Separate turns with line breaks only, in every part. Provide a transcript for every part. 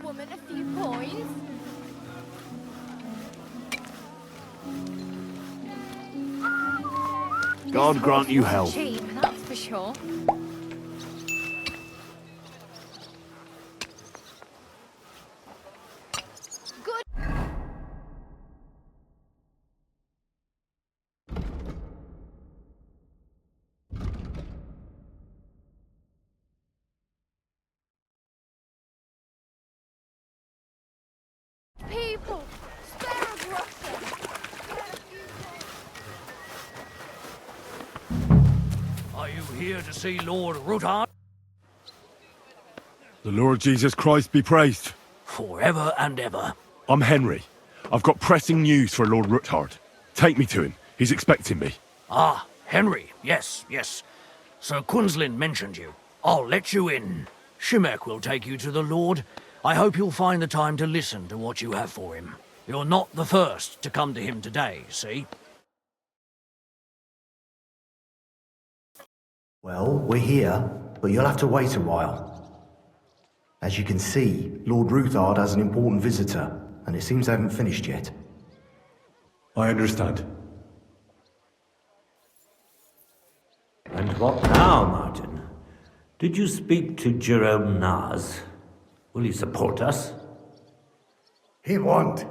woman a few coins?
God grant you health.
Cheap, that's for sure. Good. People, spare of Rosa.
Are you here to see Lord Ruthards?
The Lord Jesus Christ be praised.
Forever and ever.
I'm Henry. I've got pressing news for Lord Ruthard. Take me to him. He's expecting me.
Ah, Henry. Yes, yes. Sir Quinslin mentioned you. I'll let you in. Shimek will take you to the Lord. I hope you'll find the time to listen to what you have for him. You're not the first to come to him today, see?
Well, we're here, but you'll have to wait a while. As you can see, Lord Ruthard has an important visitor, and it seems they haven't finished yet.
I understand.
And what now, Martin? Did you speak to Jerome Naz? Will he support us?
He won't.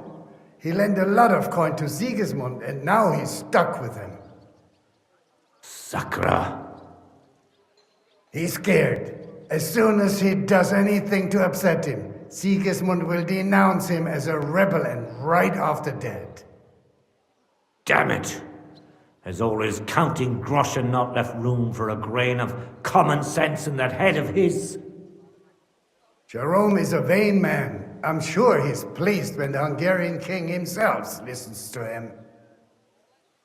He lent a lot of coin to Sigismund, and now he's stuck with him.
Sakra.
He's scared. As soon as he does anything to upset him, Sigismund will denounce him as a rebel and right after dead.
Damn it! Has all his counting groschen not left room for a grain of common sense in that head of his?
Jerome is a vain man. I'm sure he's pleased when the Hungarian king himself listens to him.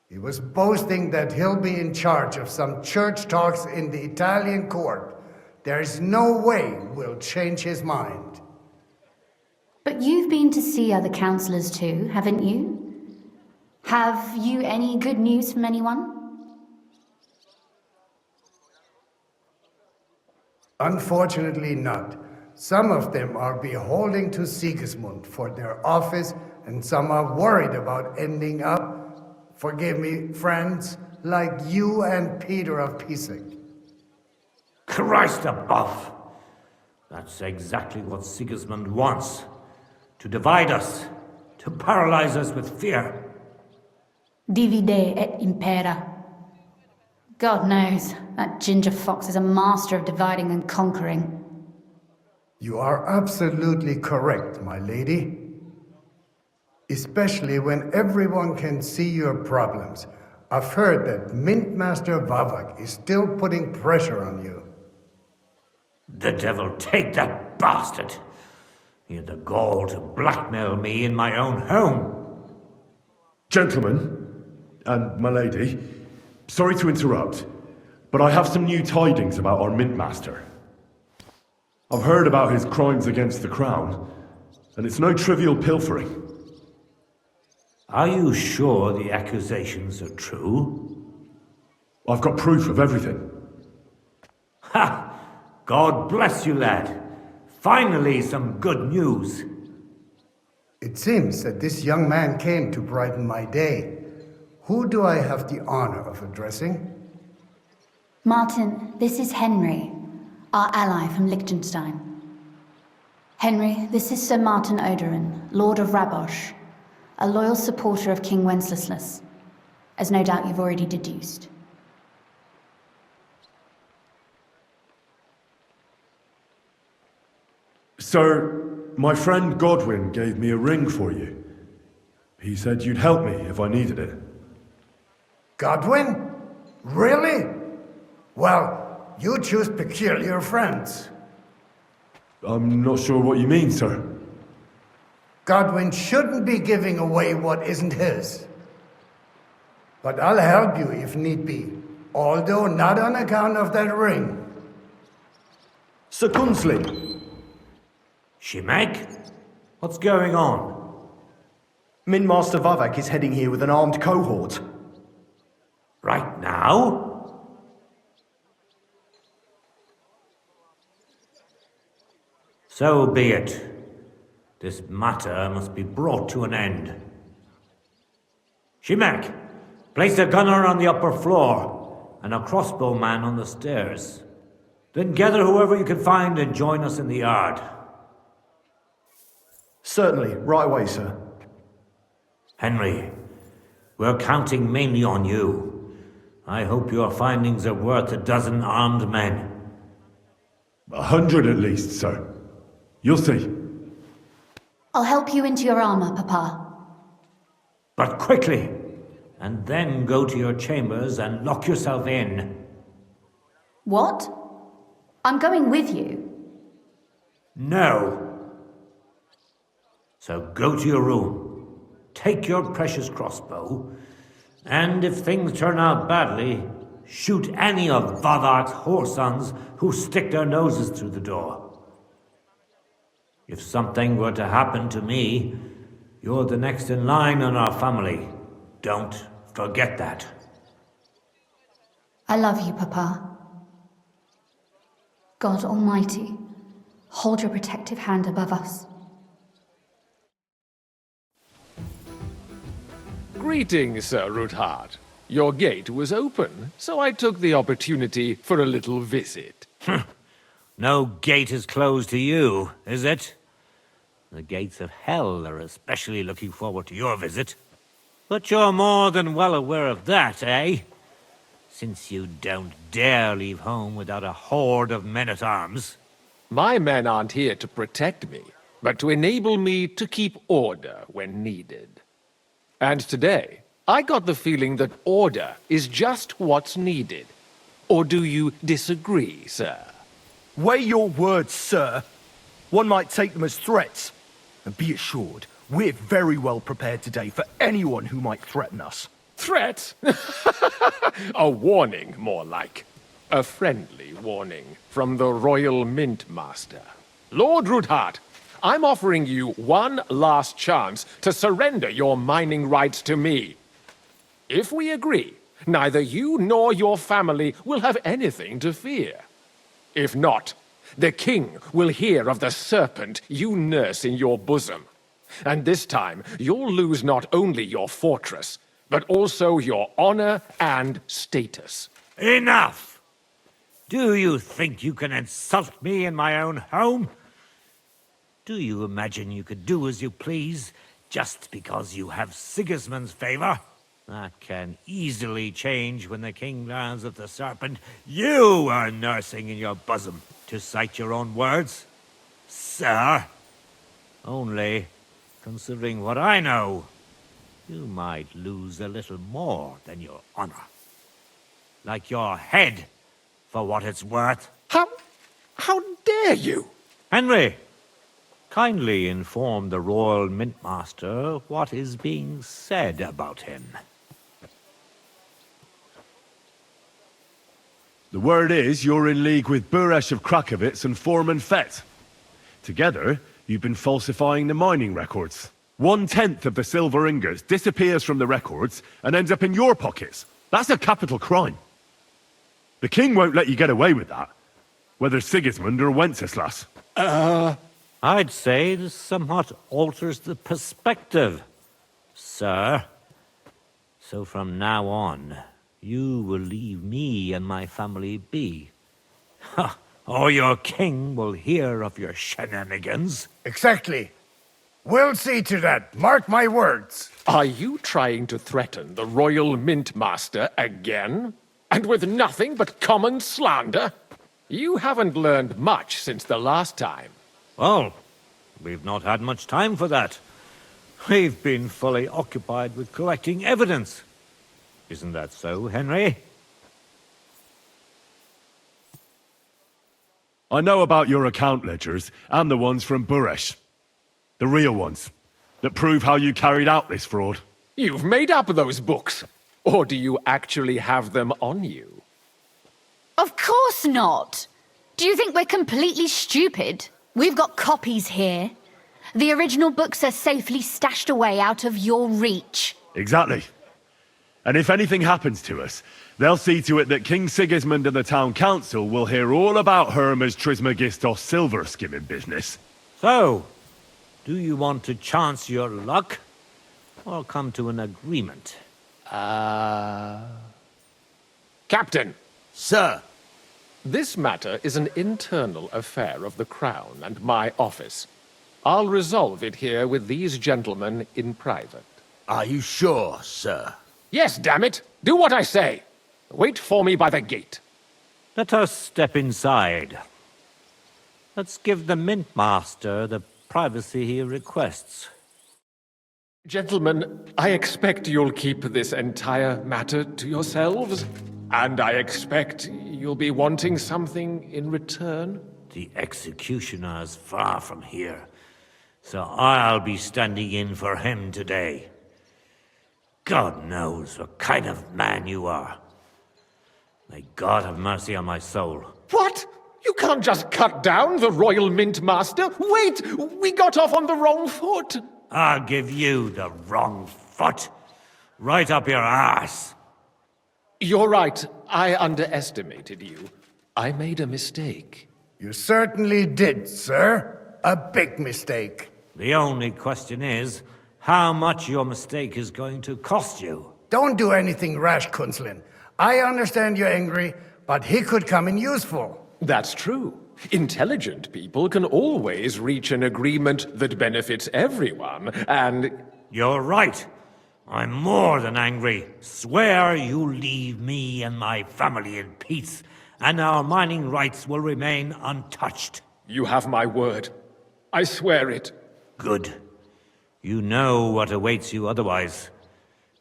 He was boasting that he'll be in charge of some church talks in the Italian court. There is no way we'll change his mind.
But you've been to see other councillors too, haven't you? Have you any good news from anyone?
Unfortunately not. Some of them are beholden to Sigismund for their office, and some are worried about ending up, forgive me, friends, like you and Peter of Pisek.
Christ above! That's exactly what Sigismund wants. To divide us, to paralyze us with fear.
Divide et impera. God knows, that ginger fox is a master of dividing and conquering.
You are absolutely correct, my lady. Especially when everyone can see your problems. I've heard that Mintmaster Vavak is still putting pressure on you.
The devil take that bastard! He had the gall to blackmail me in my own home.
Gentlemen, and my lady, sorry to interrupt, but I have some new tidings about our Mint Master. I've heard about his crimes against the crown, and it's no trivial pilfering.
Are you sure the accusations are true?
I've got proof of everything.
Ha! God bless you, lad. Finally, some good news.
It seems that this young man came to brighten my day. Who do I have the honor of addressing?
Martin, this is Henry, our ally from Liechtenstein. Henry, this is Sir Martin Oderin, Lord of Rabosh, a loyal supporter of King Wenceslas, as no doubt you've already deduced.
Sir, my friend Godwin gave me a ring for you. He said you'd help me if I needed it.
Godwin? Really? Well, you choose peculiar friends.
I'm not sure what you mean, sir.
Godwin shouldn't be giving away what isn't his. But I'll help you if need be, although not on account of that ring.
Sir Gunslin!
Shimek? What's going on?
Mintmaster Vavak is heading here with an armed cohort.
Right now? So be it. This matter must be brought to an end. Shimek, place a gunner on the upper floor and a crossbowman on the stairs. Then gather whoever you can find and join us in the yard.
Certainly, right away, sir.
Henry, we're counting mainly on you. I hope your findings are worth a dozen armed men.
100 at least, sir. You'll see.
I'll help you into your armor, Papa.
But quickly! And then go to your chambers and lock yourself in.
What? I'm going with you.
No. So go to your room, take your precious crossbow, and if things turn out badly, shoot any of Vavak's whoresons who stick their noses through the door. If something were to happen to me, you're the next in line in our family. Don't forget that.
I love you, Papa. God Almighty, hold your protective hand above us.
Greetings, Sir Ruthard. Your gate was open, so I took the opportunity for a little visit.
No gate is closed to you, is it? The gates of hell are especially looking forward to your visit. But you're more than well aware of that, eh? Since you don't dare leave home without a horde of men-at-arms.
My men aren't here to protect me, but to enable me to keep order when needed. And today, I got the feeling that order is just what's needed. Or do you disagree, sir?
Weigh your words, sir. One might take them as threats. And be assured, we're very well prepared today for anyone who might threaten us.
Threat? A warning, more like. A friendly warning from the Royal Mint Master. Lord Ruthard, I'm offering you one last chance to surrender your mining rights to me. If we agree, neither you nor your family will have anything to fear. If not, the king will hear of the serpent you nurse in your bosom. And this time, you'll lose not only your fortress, but also your honor and status.
Enough! Do you think you can insult me in my own home? Do you imagine you could do as you please, just because you have Sigismund's favor? That can easily change when the king learns of the serpent you are nursing in your bosom, to cite your own words. Sir, only, considering what I know, you might lose a little more than your honor. Like your head, for what it's worth.
How dare you?
Henry, kindly inform the Royal Mintmaster what is being said about him.
The word is you're in league with Buresh of Krakowitz and Foreman Fett. Together, you've been falsifying the mining records. 1/10 of the silver ingots disappears from the records and ends up in your pockets. That's a capital crime. The king won't let you get away with that, whether Sigismund or Wenceslas.
I'd say this somewhat alters the perspective, sir. So from now on, you will leave me and my family be. Or your king will hear of your shenanigans.
Exactly. We'll see to that. Mark my words.
Are you trying to threaten the Royal Mint Master again? And with nothing but common slander? You haven't learned much since the last time.
Well, we've not had much time for that. We've been fully occupied with collecting evidence. Isn't that so, Henry?
I know about your account ledgers and the ones from Buresh. The real ones, that prove how you carried out this fraud.
You've made up those books. Or do you actually have them on you?
Of course not. Do you think we're completely stupid? We've got copies here. The original books are safely stashed away out of your reach.
Exactly. And if anything happens to us, they'll see to it that King Sigismund and the town council will hear all about Hermes Trismegistos silver skimming business.
So, Do you want to chance your luck, or come to an agreement?
Captain,
Sir,
this matter is an internal affair of the Crown and my office. I'll resolve it here with these gentlemen in private.
are you sure, sir?
Yes, damn it! Do what I say! Wait for me by the gate.
Let us step inside. Let's give the Mint Master the privacy he requests.
Gentlemen, I expect you'll keep this entire matter to yourselves. And I expect you'll be wanting something in return.
The executioner is far from here, so I'll be standing in for him today. God knows what kind of man you are. May God have mercy on my soul.
What? You can't just cut down the Royal Mint Master. Wait! We got off on the wrong foot.
I'll give you the wrong foot. Right up your ass.
You're right. I underestimated you. I made a mistake.
You certainly did, sir. A big mistake.
The only question is, how much your mistake is going to cost you.
Don't do anything rash, Kunzlin. I understand you're angry, but he could come in useful.
That's true. Intelligent people can always reach an agreement that benefits everyone, and...
You're right. I'm more than angry. Swear you leave me and my family in peace, and our mining rights will remain untouched.
You have my word. I swear it.
Good. You know what awaits you otherwise.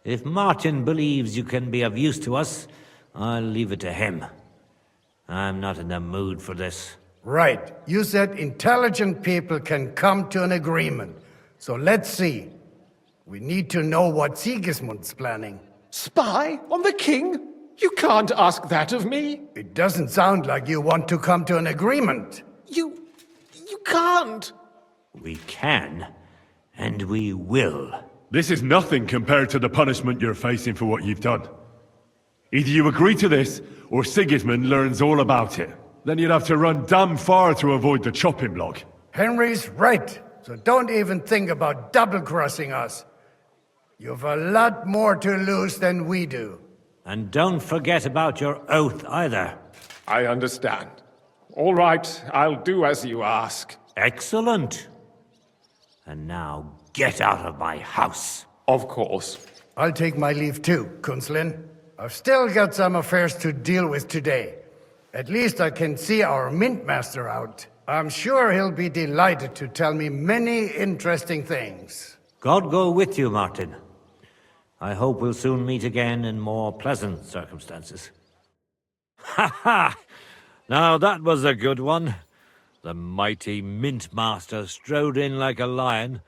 If Martin believes you can be of use to us, I'll leave it to him. I'm not in the mood for this.
Right. You said intelligent people can come to an agreement. So let's see. We need to know what Sigismund's planning.
Spy on the king? You can't ask that of me.
It doesn't sound like you want to come to an agreement.
You can't.
We can, and we will.
This is nothing compared to the punishment you're facing for what you've done. Either you agree to this, or Sigismund learns all about it. Then you'd have to run damn far to avoid the chopping block.
Henry's right. So don't even think about double-crossing us. You've a lot more to lose than we do.
And don't forget about your oath either.
I understand. All right, I'll do as you ask.
Excellent. And now get out of my house.
Of course.
I'll take my leave too, Kunzlin. I've still got some affairs to deal with today. At least I can see our Mint Master out. I'm sure he'll be delighted to tell me many interesting things.
God go with you, Martin. I hope we'll soon meet again in more pleasant circumstances. Ha ha! Now that was a good one. The mighty Mint Master strode in like a lion,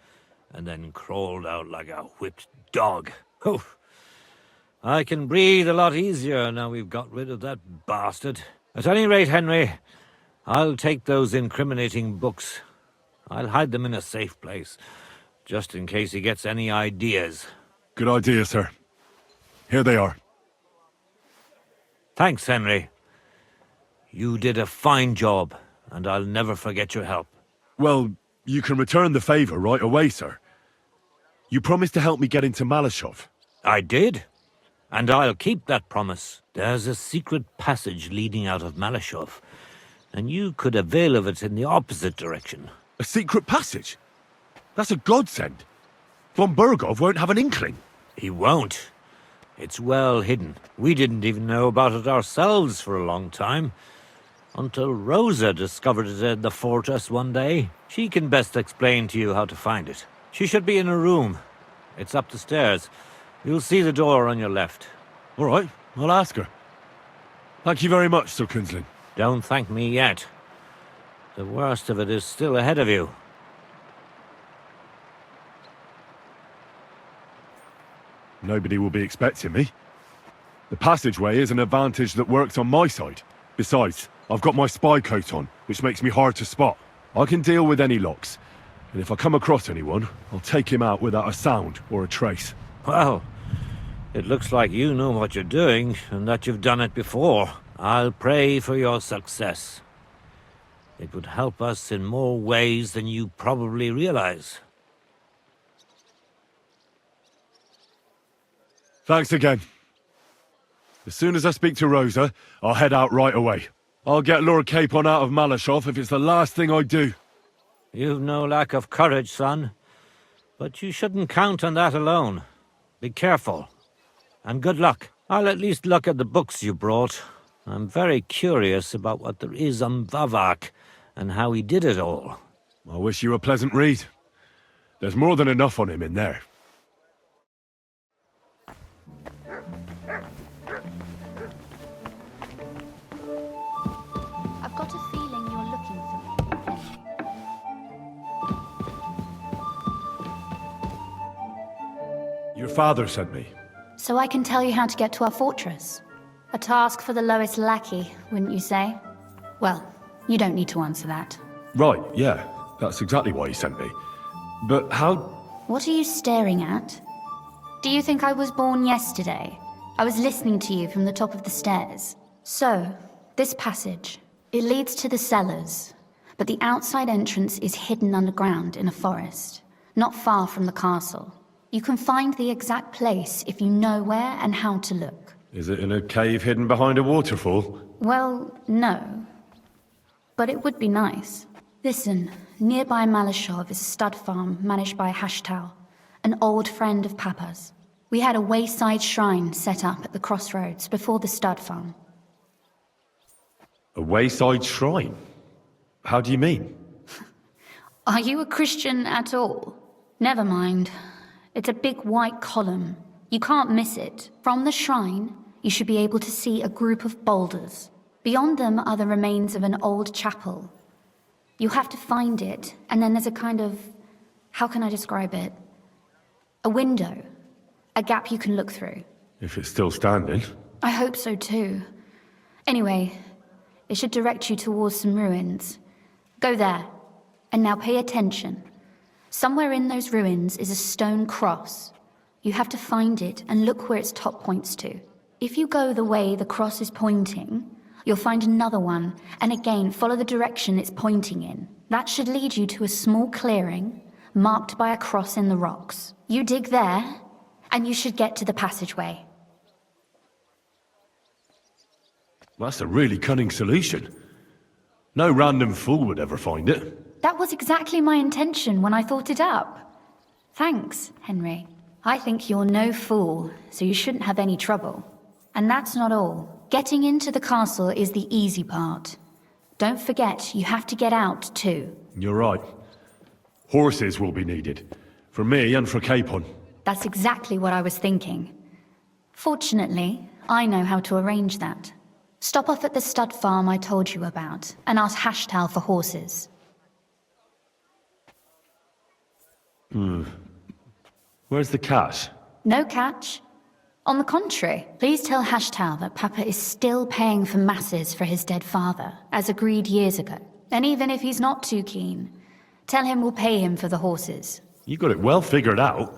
and then crawled out like a whipped dog. Oof. I can breathe a lot easier now we've got rid of that bastard. At any rate, Henry, I'll take those incriminating books. I'll hide them in a safe place, just in case he gets any ideas.
Good idea, sir. Here they are.
Thanks, Henry. You did a fine job, and I'll never forget your help.
Well, you can return the favor right away, sir. You promised to help me get into Malashov.
I did, and I'll keep that promise. There's a secret passage leading out of Malashov, and you could avail of it in the opposite direction.
A secret passage? That's a godsend. Von Burgov won't have an inkling.
He won't. It's well hidden. We didn't even know about it ourselves for a long time. Until Rosa discovered it in the fortress one day. She can best explain to you how to find it. She should be in a room. It's up the stairs. You'll see the door on your left.
All right, I'll ask her. Thank you very much, Sir Kunzlin.
Don't thank me yet. The worst of it is still ahead of you.
Nobody will be expecting me. The passageway is an advantage that works on my side. Besides, I've got my spy coat on, which makes me hard to spot. I can deal with any locks, and if I come across anyone, I'll take him out without a sound or a trace.
Well, it looks like you know what you're doing, and that you've done it before. I'll pray for your success. It would help us in more ways than you probably realize.
Thanks again. As soon as I speak to Rosa, I'll head out right away. I'll get Lord Capon out of Malashov if it's the last thing I do.
You've no lack of courage, son. But you shouldn't count on that alone. Be careful. And good luck. I'll at least look at the books you brought. I'm very curious about what there is on Vavak, and how he did it all.
I wish you a pleasant read. There's more than enough on him in there.
I've got a feeling you're looking for me.
Your father sent me.
So I can tell you how to get to our fortress. A task for the lowest lackey, wouldn't you say? Well, you don't need to answer that.
Right, yeah. That's exactly why he sent me. But how...
What are you staring at? Do you think I was born yesterday? I was listening to you from the top of the stairs. So, this passage, it leads to the cellars, but the outside entrance is hidden underground in a forest, not far from the castle. You can find the exact place if you know where and how to look.
Is it in a cave hidden behind a waterfall?
Well, no. But it would be nice. Listen, nearby Malashov is a stud farm managed by Hashtal, an old friend of Papa's. We had a wayside shrine set up at the crossroads before the stud farm.
A wayside shrine? How do you mean?
Are you a Christian at all? Never mind. It's a big white column. You can't miss it. From the shrine, you should be able to see a group of boulders. Beyond them are the remains of an old chapel. You have to find it, and then there's a kind of... how can I describe it? A window. A gap you can look through.
If it's still standing.
I hope so too. Anyway, it should direct you towards some ruins. Go there. And now pay attention. Somewhere in those ruins is a stone cross. You have to find it and look where its top points to. If you go the way the cross is pointing, you'll find another one, and again follow the direction it's pointing in. That should lead you to a small clearing, marked by a cross in the rocks. You dig there, and you should get to the passageway.
That's a really cunning solution. No random fool would ever find it.
That was exactly my intention when I thought it up. Thanks, Henry. I think you're no fool, so you shouldn't have any trouble. And that's not all. Getting into the castle is the easy part. Don't forget, you have to get out too.
You're right. Horses will be needed. For me and for Capon.
That's exactly what I was thinking. Fortunately, I know how to arrange that. Stop off at the stud farm I told you about, and ask Hashtal for horses.
Where's the cash?
No catch. On the contrary, please tell Hashtal that Papa is still paying for masses for his dead father, as agreed years ago. And even if he's not too keen, tell him we'll pay him for the horses.
You got it well figured out.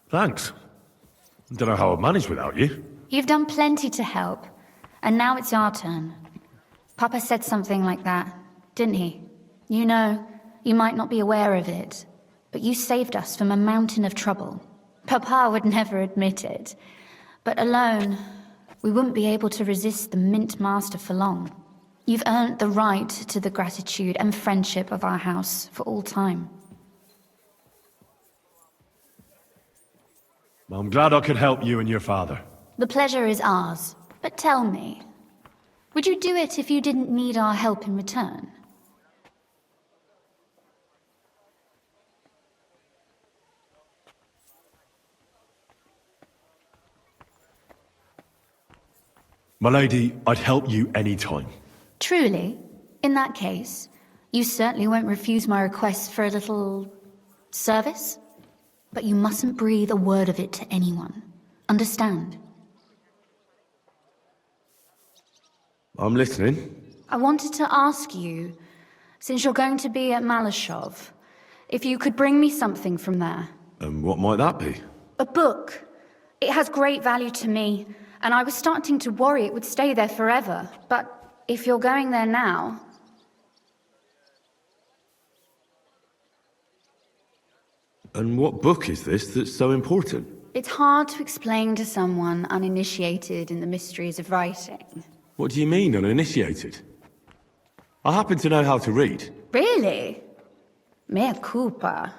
Thanks. Don't know how I'd manage without you.
You've done plenty to help, and now it's our turn. Papa said something like that, didn't he? You know, you might not be aware of it, but you saved us from a mountain of trouble. Papa would never admit it, but alone, we wouldn't be able to resist the Mint Master for long. You've earned the right to the gratitude and friendship of our house for all time.
Well, I'm glad I could help you and your father.
The pleasure is ours, but tell me, would you do it if you didn't need our help in return?
My lady, I'd help you any time.
Truly? In that case, you certainly won't refuse my request for a little... service? But you mustn't breathe a word of it to anyone. Understand?
I'm listening.
I wanted to ask you, since you're going to be at Malashov, if you could bring me something from there.
And what might that be?
A book. It has great value to me, and I was starting to worry it would stay there forever. But if you're going there now...
And what book is this that's so important?
It's hard to explain to someone uninitiated in the mysteries of writing.
What do you mean, uninitiated? I happen to know how to read.
Really? Mea culpa.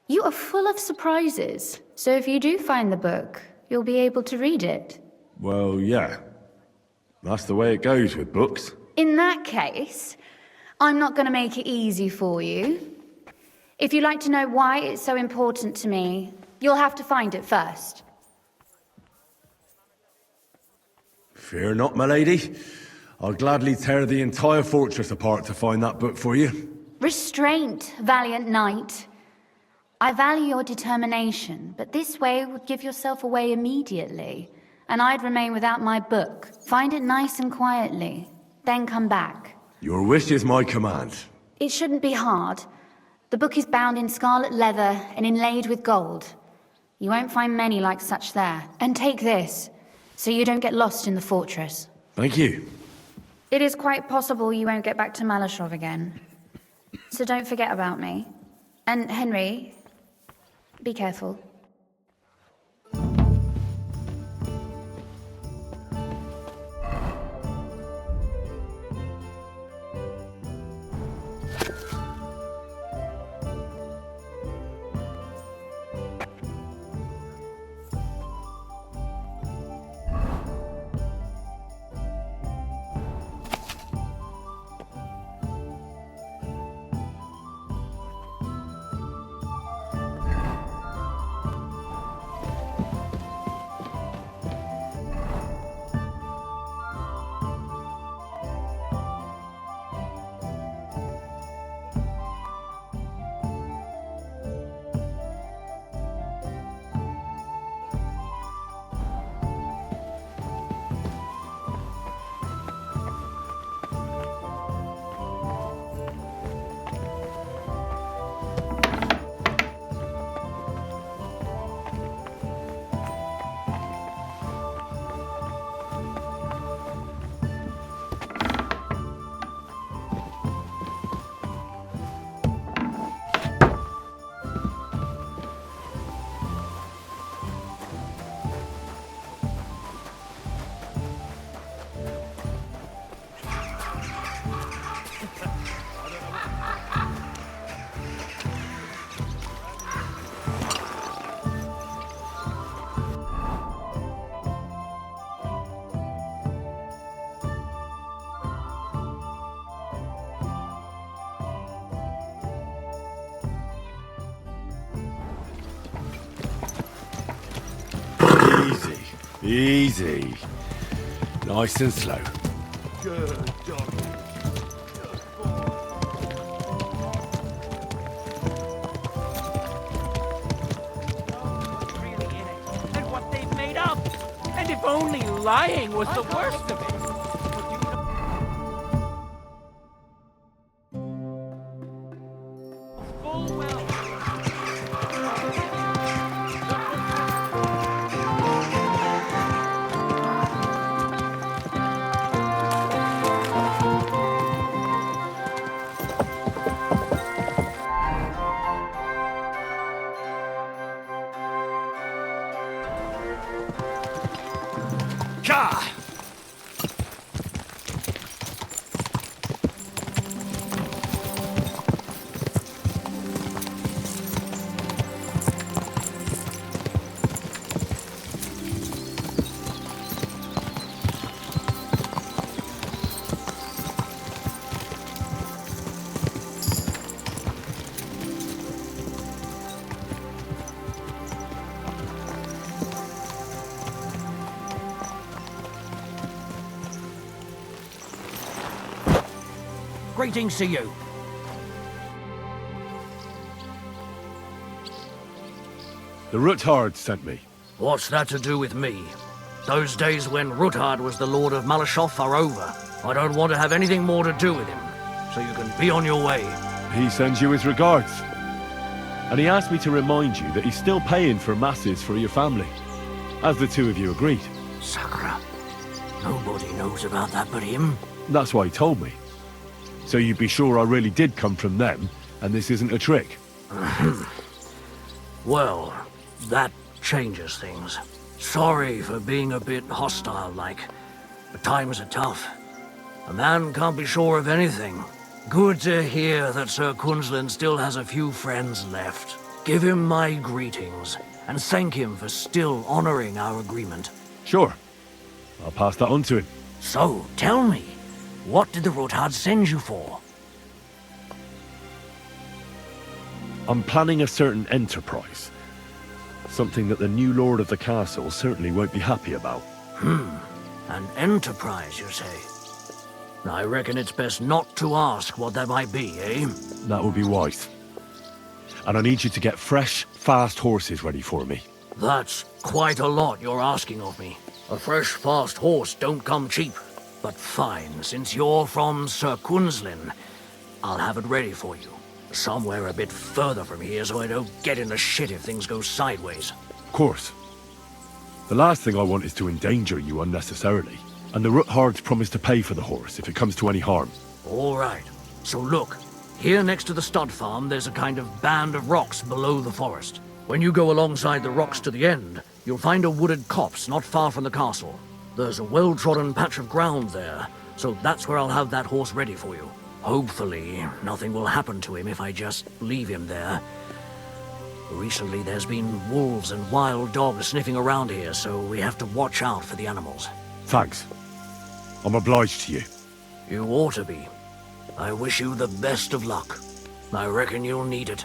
You are full of surprises, so if you do find the book, you'll be able to read it.
Well, yeah. That's the way it goes with books.
In that case, I'm not going to make it easy for you. If you'd like to know why it's so important to me, you'll have to find it first.
Fear not, my lady. I'll gladly tear the entire fortress apart to find that book for you.
Restraint, valiant knight. I value your determination, but this way would give yourself away immediately, and I'd remain without my book. Find it nice and quietly, then come back.
Your wish is my command.
It shouldn't be hard. The book is bound in scarlet leather and inlaid with gold. You won't find many like such there. And take this, so you don't get lost in the fortress.
Thank you.
It is quite possible you won't get back to Malashov again. So don't forget about me. And Henry, be careful.
Easy. Nice and slow.
Good dog.
Really in it, and what they've made up. And if only lying was the worst of it. Full well.
Greetings to you.
The Ruthards sent me.
What's that to do with me? Those days when Ruthard was the Lord of Malashov are over. I don't want to have anything more to do with him, so you can be on your way.
He sends you his regards. And he asked me to remind you that he's still paying for masses for your family, as the two of you agreed.
Sakra. Nobody knows about that but him.
That's why he told me. So you'd be sure I really did come from them, and this isn't a trick.
Well, that changes things. Sorry for being a bit hostile-like, but times are tough. A man can't be sure of anything. Good to hear that Sir Quinslin still has a few friends left. Give him my greetings, and thank him for still honoring our agreement.
Sure. I'll pass that on to him.
So, tell me, what did the Ruthards send you for?
I'm planning a certain enterprise. Something that the new lord of the castle certainly won't be happy about.
An enterprise, you say? I reckon it's best not to ask what that might be, eh?
That would be wise. And I need you to get fresh, fast horses ready for me.
That's quite a lot you're asking of me. A fresh, fast horse don't come cheap. But fine, since you're from Sir Quinslin, I'll have it ready for you. Somewhere a bit further from here so I don't get in the shit if things go sideways.
Of course. The last thing I want is to endanger you unnecessarily. And the Ruthards promise to pay for the horse if it comes to any harm.
All right. So look, here next to the stud farm, there's a kind of band of rocks below the forest. When you go alongside the rocks to the end, you'll find a wooded copse not far from the castle. There's a well-trodden patch of ground there, so that's where I'll have that horse ready for you. Hopefully, nothing will happen to him if I just leave him there. Recently, there's been wolves and wild dogs sniffing around here, so we have to watch out for the animals.
Thanks. I'm obliged to you.
You ought to be. I wish you the best of luck. I reckon you'll need it.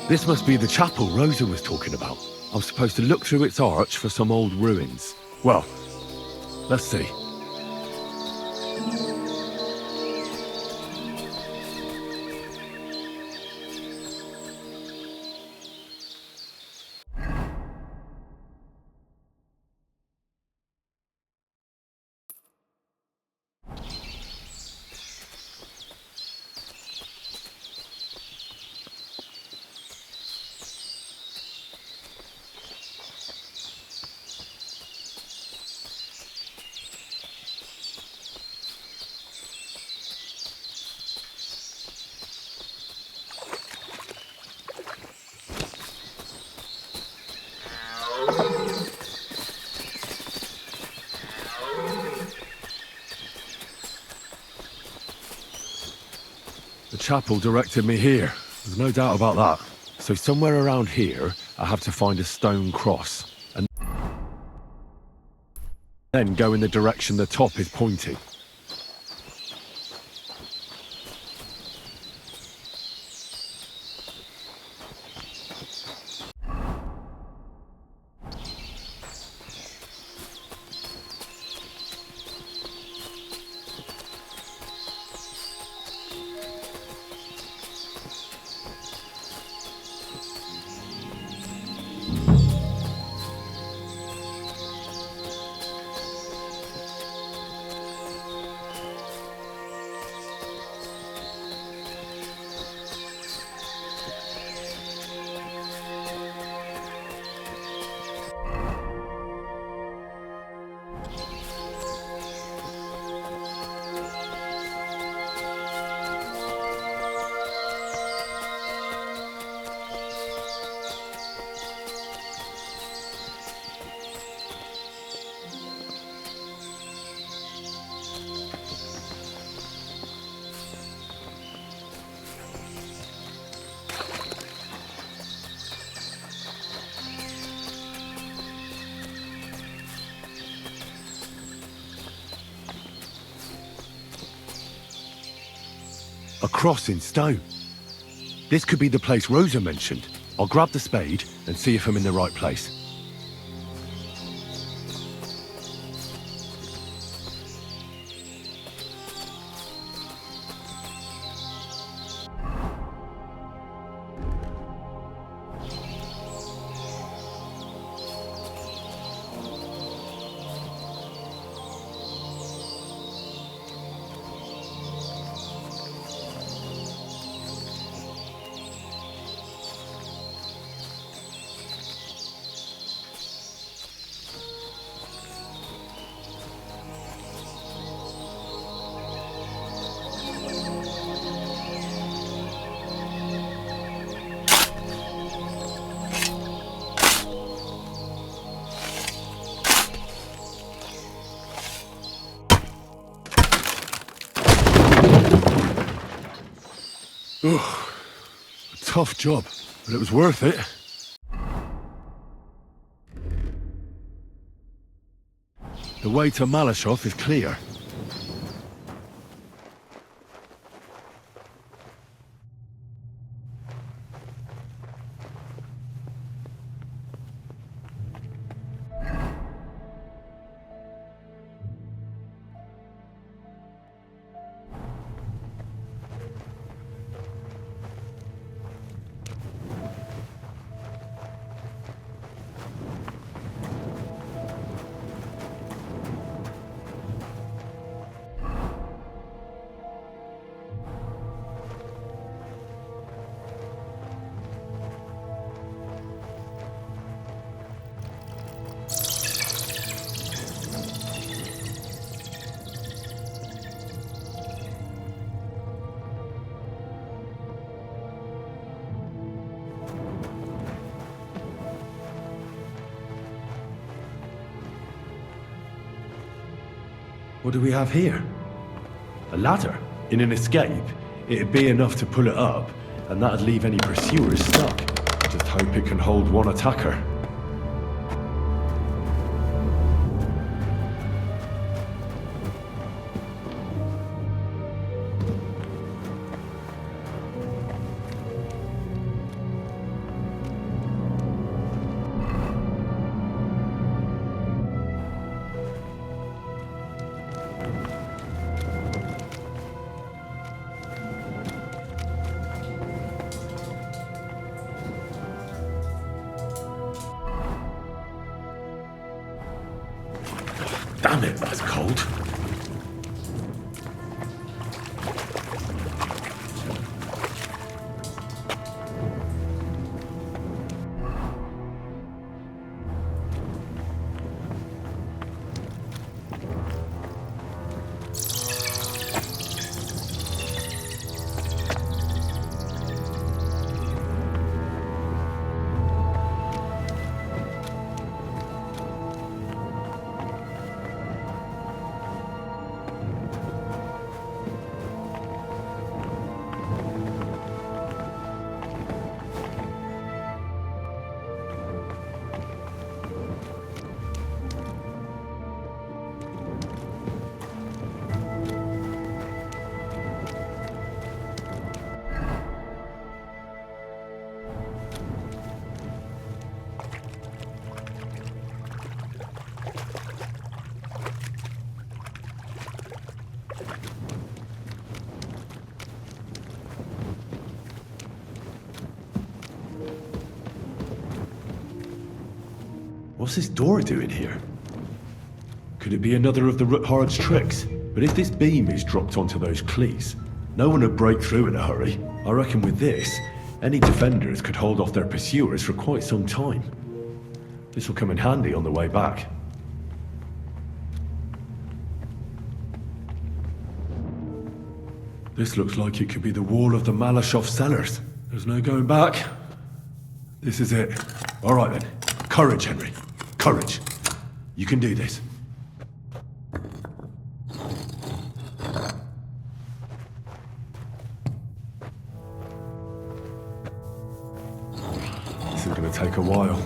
This must be the chapel Rosa was talking about. I'm supposed to look through its arch for some old ruins. Well, let's see. The chapel directed me here. There's no doubt about that. So somewhere around here, I have to find a stone cross. And then go in the direction the top is pointing. A cross in stone. This could be the place Rosa mentioned. I'll grab the spade and see if I'm in the right place. Ugh, a tough job, but it was worth it. The way to Malashov is clear. What do we have here? A ladder? In an escape, it'd be enough to pull it up, and that'd leave any pursuers stuck. Just hope it can hold one attacker. Damn it, that's cold. What's this door doing here? Could it be another of the Ruthards' tricks? But if this beam is dropped onto those cleats, no one would break through in a hurry. I reckon with this, any defenders could hold off their pursuers for quite some time. This will come in handy on the way back. This looks like it could be the wall of the Malashov cellars. There's no going back. This is it. All right then. Courage, Henry. Courage. You can do this. This is going to take a while.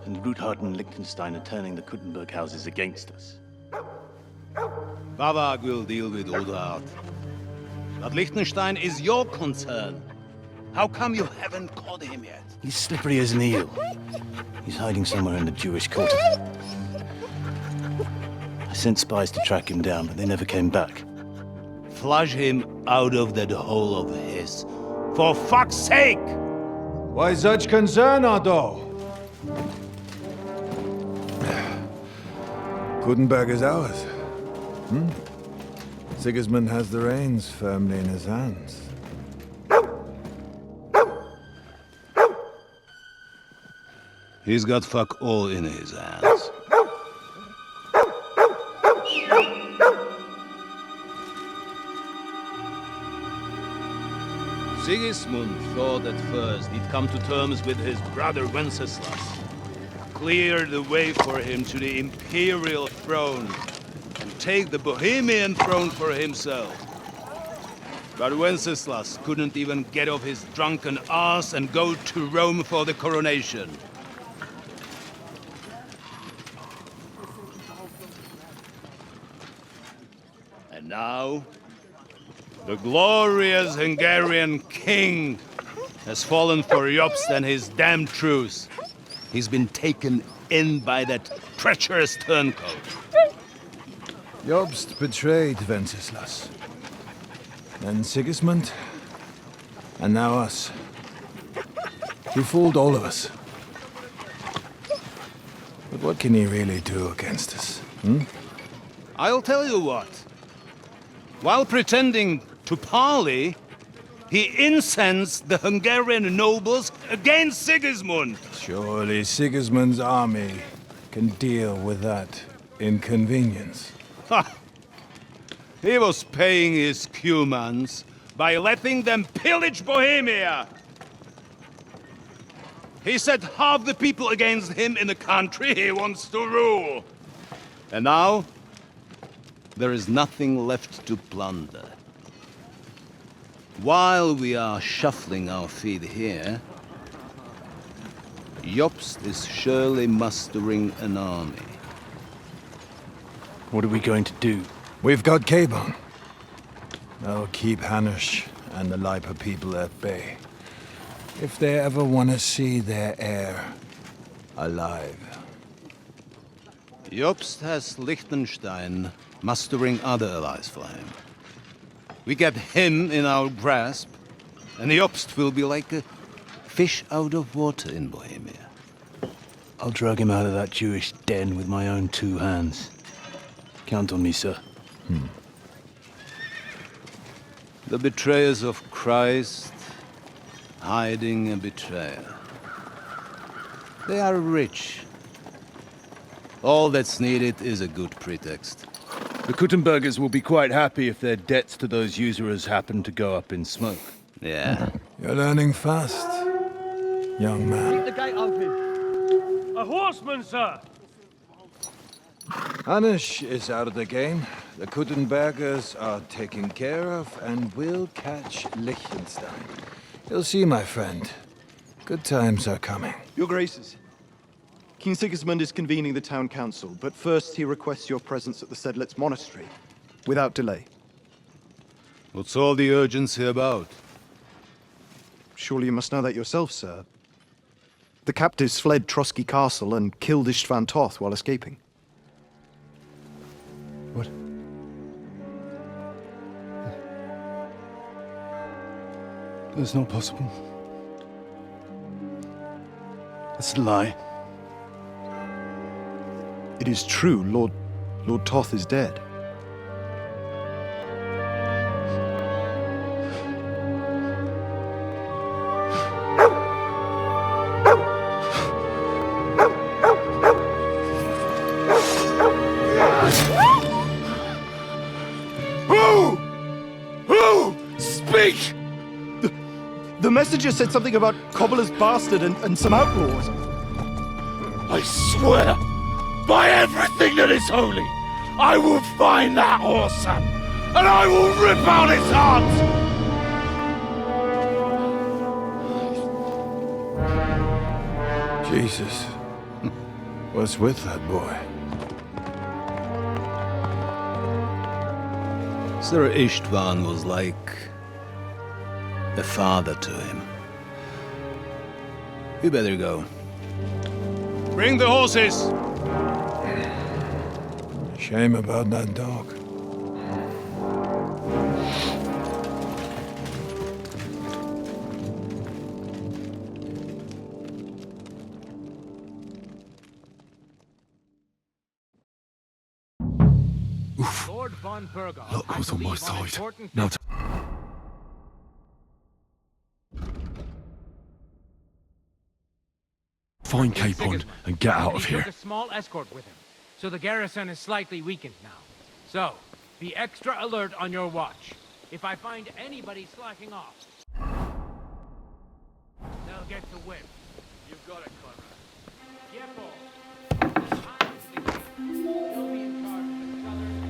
and Ruthard and Liechtenstein are turning the Kuttenberg houses against us.
Vavak will deal with Ulrich. But Liechtenstein is your concern. How come you haven't caught him yet?
He's slippery as an eel. He's hiding somewhere in the Jewish quarter. I sent spies to track him down, but they never came back.
Flush him out of that hole of his. For fuck's sake!
Why such concern, Otto? Kuttenberg is ours. Sigismund has the reins firmly in his hands.
He's got fuck all in his hands. Sigismund thought at first he'd come to terms with his brother Wenceslas, clear the way for him to the imperial throne, and take the Bohemian throne for himself. But Wenceslas couldn't even get off his drunken ass and go to Rome for the coronation. And now, the glorious Hungarian king has fallen for Jobst and his damn truce. He's been taken in by that treacherous turncoat.
Jobst betrayed Wenceslas. Then Sigismund. And now us. He fooled all of us. But what can he really do against us?
I'll tell you what. While pretending to parley, he incensed the Hungarian nobles against Sigismund.
Surely Sigismund's army can deal with that inconvenience.
Ha! He was paying his Cumans by letting them pillage Bohemia. He set half the people against him in the country he wants to rule. And now, there is nothing left to plunder. While we are shuffling our feet here, Jobst is surely mustering an army.
What are we going to do?
We've got Capon. That'll keep Hanush and the Lipa people at bay. If they ever want to see their heir alive.
Jobst has Liechtenstein mustering other allies for him. We get him in our grasp, and Jobst will be like a fish out of water in Bohemia.
I'll drag him out of that Jewish den with my own two hands. Count on me, sir.
The betrayers of Christ, hiding a betrayer. They are rich. All that's needed is a good pretext.
The Kuttenbergers will be quite happy if their debts to those usurers happen to go up in smoke.
Yeah.
You're learning fast, young man.
Keep the gate open. A horseman, sir!
Hanush is out of the game. The Kuttenbergers are taken care of, and we'll catch Liechtenstein. You'll see, my friend. Good times are coming.
Your Graces, King Sigismund is convening the town council, but first he requests your presence at the Sedlitz monastery, without delay.
What's all the urgency about?
Surely you must know that yourself, sir. The captives fled Trotsky Castle and killed Istvan Toth while escaping.
What?
That's not possible. That's a lie.
It is true, Lord Toth is dead.
Who? Speak!
The messenger said something about Cobbler's bastard and some outlaws.
I swear, by everything that is holy, I will find that whoreson, and I will rip out its heart!
Jesus. What's with that boy?
Sir Ishtvan was like a father to him. You better go. Bring the horses!
Shame about that dog.
Lord von Burgos,
Luck was on my side. Now find Capon and get out of
He
here.
took a small escort with him, so the garrison is slightly weakened now. So, be extra alert on your watch. If I find anybody slacking off, they'll get the whip. You've got it, Conrad. Capon. You'll be in charge of the southern...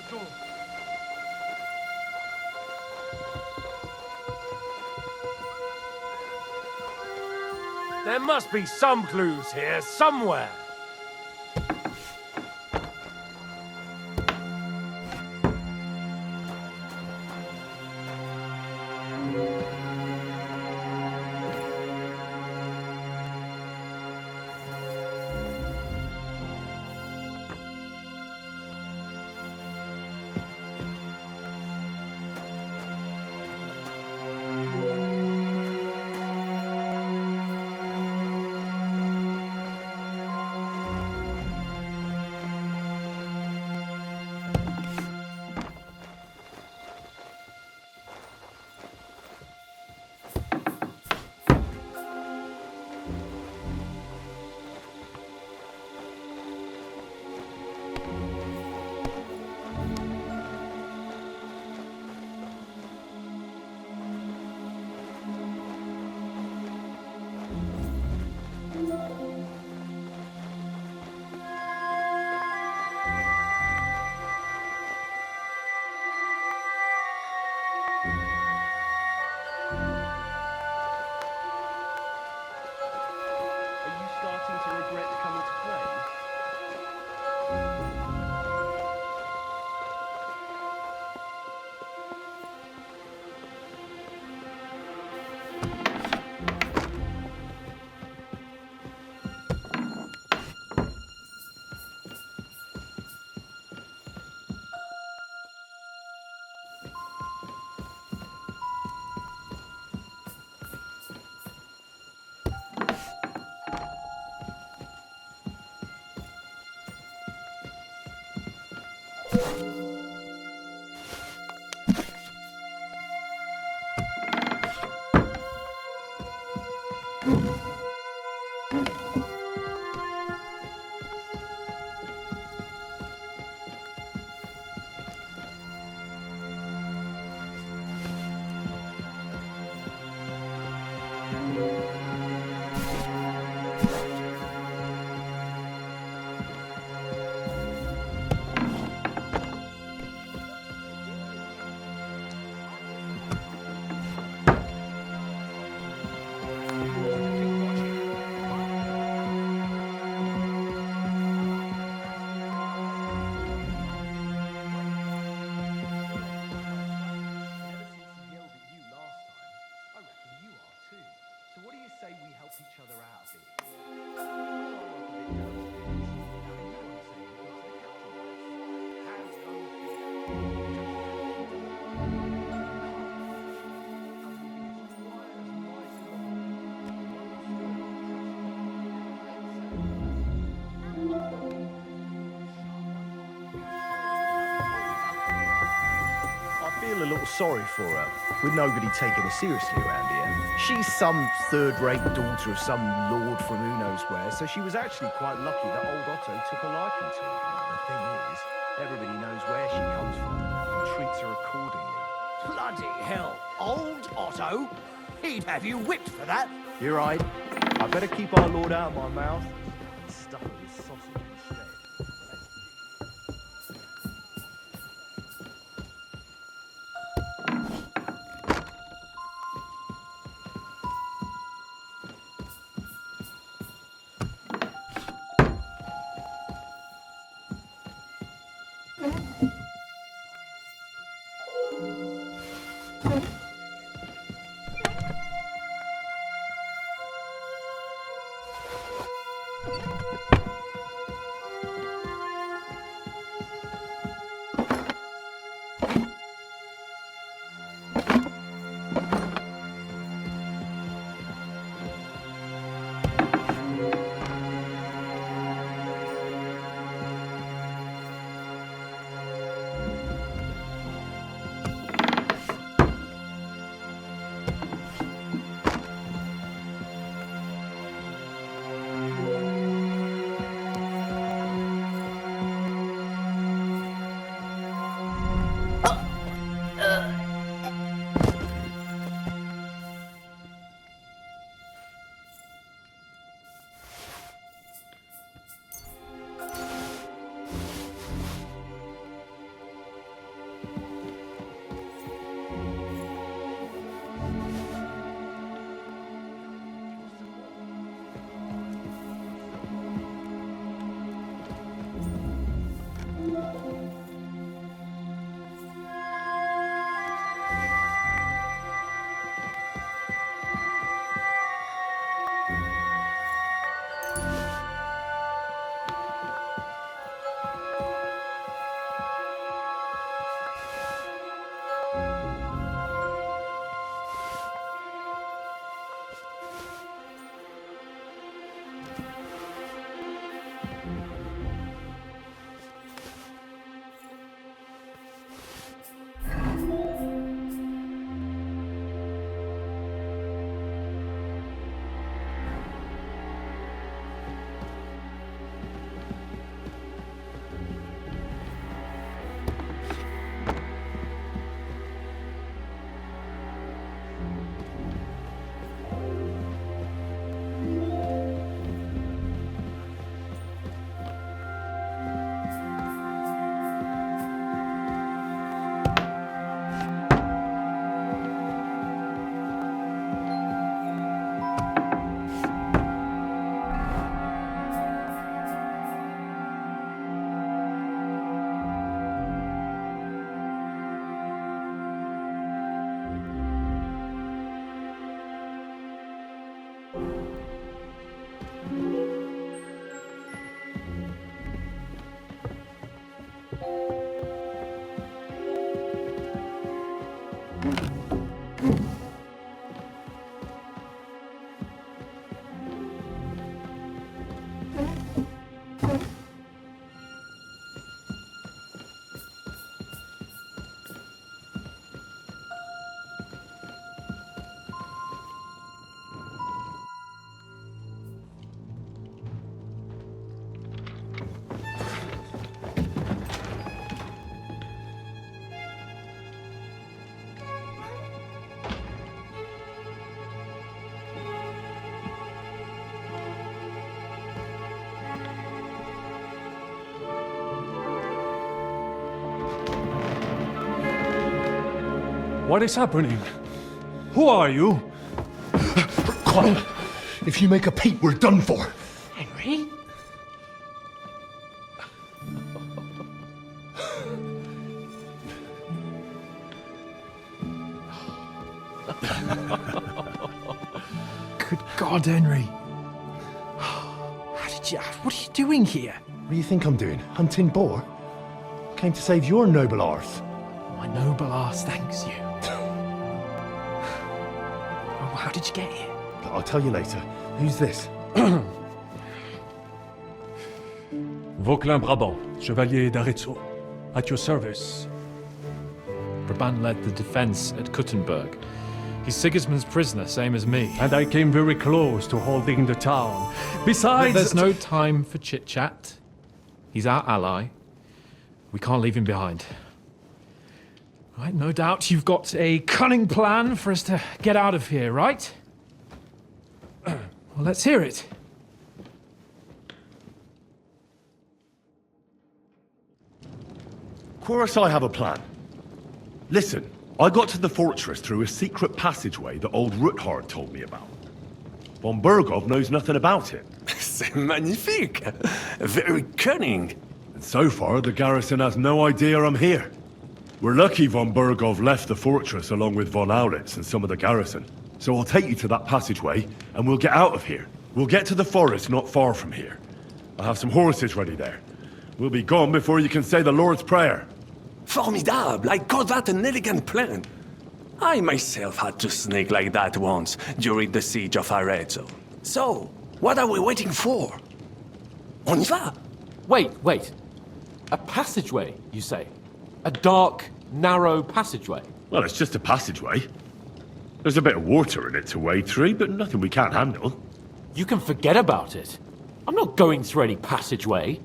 Hashtal!
There must be some clues here, somewhere.
A little sorry for her, with nobody taking her seriously around here. She's some third-rate daughter of some lord from who knows where, so she was actually quite lucky that old Otto took a liking to her. The thing is, everybody knows where she comes from and treats her accordingly.
Bloody hell, old Otto? He'd have you whipped for that.
You're right. I better keep our lord out of my mouth and stuff it with sausage instead.
What is happening? Who are you?
Quiet! If you make a peep, we're done for!
Henry?
Good God, Henry.
What are you doing here?
What do you think I'm doing? Hunting boar? Came to save your noble arse.
My noble arse thanks you. Oh, how did you get here?
I'll tell you later. Who's this?
Vauquelin Brabant, Chevalier d'Arezzo. At your service.
Brabant led the defense at Kuttenberg. He's Sigismund's prisoner, same as me.
And I came very close to holding the town. Besides...
There's no time for chit-chat. He's our ally. We can't leave him behind. Right, no doubt you've got a cunning plan for us to get out of here, right? Well, let's hear it.
Of course I have a plan. Listen, I got to the fortress through a secret passageway that old Ruthards told me about. Von Burgov knows nothing about it.
C'est magnifique! Very cunning.
And so far, the garrison has no idea I'm here. We're lucky von Burgov left the fortress along with von Aulitz and some of the garrison. So I'll take you to that passageway, and we'll get out of here. We'll get to the forest not far from here. I have some horses ready there. We'll be gone before you can say the Lord's Prayer.
Formidable! I call that an elegant plan. I myself had to sneak like that once during the siege of Arezzo. So, what are we waiting for? On y va!
Wait. A passageway, you say? A dark, narrow passageway?
Well, it's just a passageway. There's a bit of water in it to wade through, but nothing we can't handle.
You can forget about it. I'm not going through any passageway.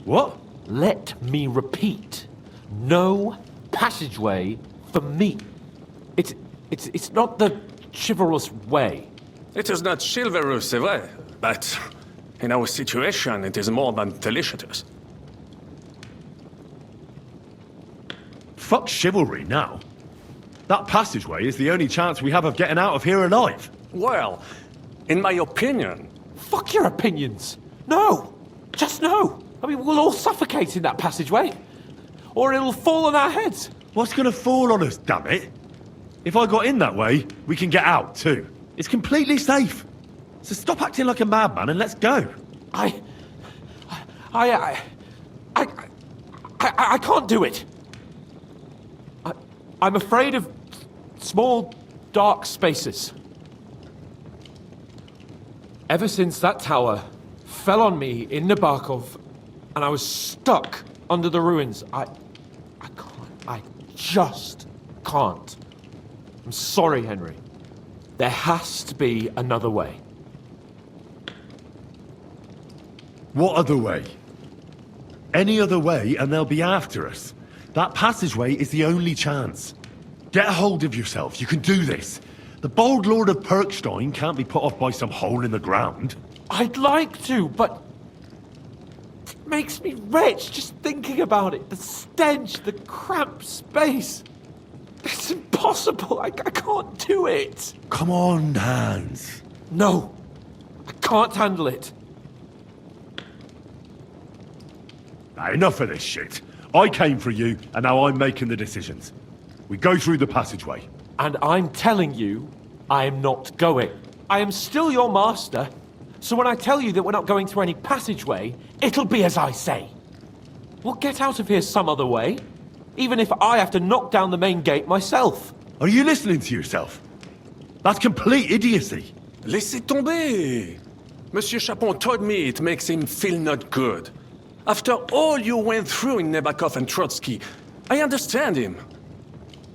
What?
Let me repeat. No passageway for me. It's not the chivalrous way.
It is not chivalrous, c'est vrai, but in our situation, it is more than delicious.
Fuck chivalry now. That passageway is the only chance we have of getting out of here alive.
Well, in my opinion...
Fuck your opinions. No. Just no. I mean, we'll all suffocate in that passageway. Or it'll fall on our heads.
What's gonna fall on us, damn it? If I got in that way, we can get out, too. It's completely safe. So stop acting like a madman and let's go.
I can't do it. I'm afraid of small, dark spaces. Ever since that tower fell on me in Nabokov, and I was stuck under the ruins, I just can't. I'm sorry, Henry. There has to be another way.
What other way? Any other way and they'll be after us. That passageway is the only chance. Get a hold of yourself. You can do this. The bold Lord of Perkstein can't be put off by some hole in the ground.
I'd like to, but it makes me rich just thinking about it. The stench, the cramped space. It's impossible. I can't do it.
Come on, Hans.
No, I can't handle it.
Now, enough of this shit. I came for you, and now I'm making the decisions. We go through the passageway.
And I'm telling you, I am not going. I am still your master, so when I tell you that we're not going through any passageway, it'll be as I say. We'll get out of here some other way. even if I have to knock down the main gate myself.
Are you listening to yourself? That's complete idiocy.
Laissez tomber. Monsieur Capon told me it makes him feel not good. After all you went through in Nebakov and Trotsky, I understand him.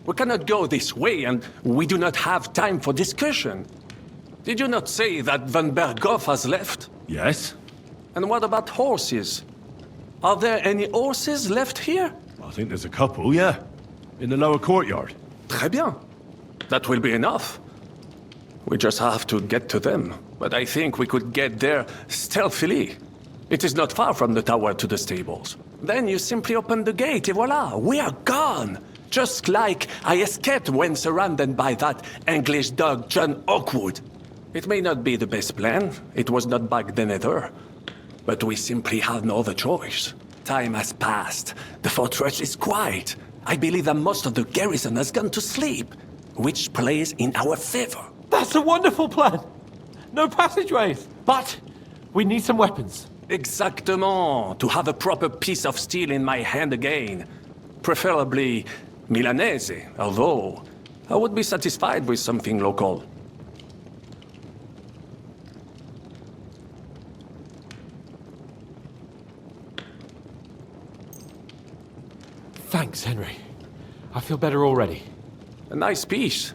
We cannot go this way, and we do not have time for discussion. Did you not say that Van Berghoff has left?
Yes.
And what about horses? Are there any horses left here?
I think there's a couple, yeah. In the lower courtyard.
Très bien. That will be enough. We just have to get to them. But I think we could get there stealthily. It is not far from the tower to the stables. Then you simply open the gate, et voila, we are gone! Just like I escaped when surrounded by that English dog John Oakwood. It may not be the best plan, it was not back then either. But we simply have no other choice. Time has passed. The fortress is quiet. I believe that most of the garrison has gone to sleep, which plays in our favor.
That's a wonderful plan! No passageways! But we need some weapons.
Exactement. To have a proper piece of steel in my hand again. Preferably Milanese, although I would be satisfied with something local.
Thanks, Henry. I feel better already.
A nice piece.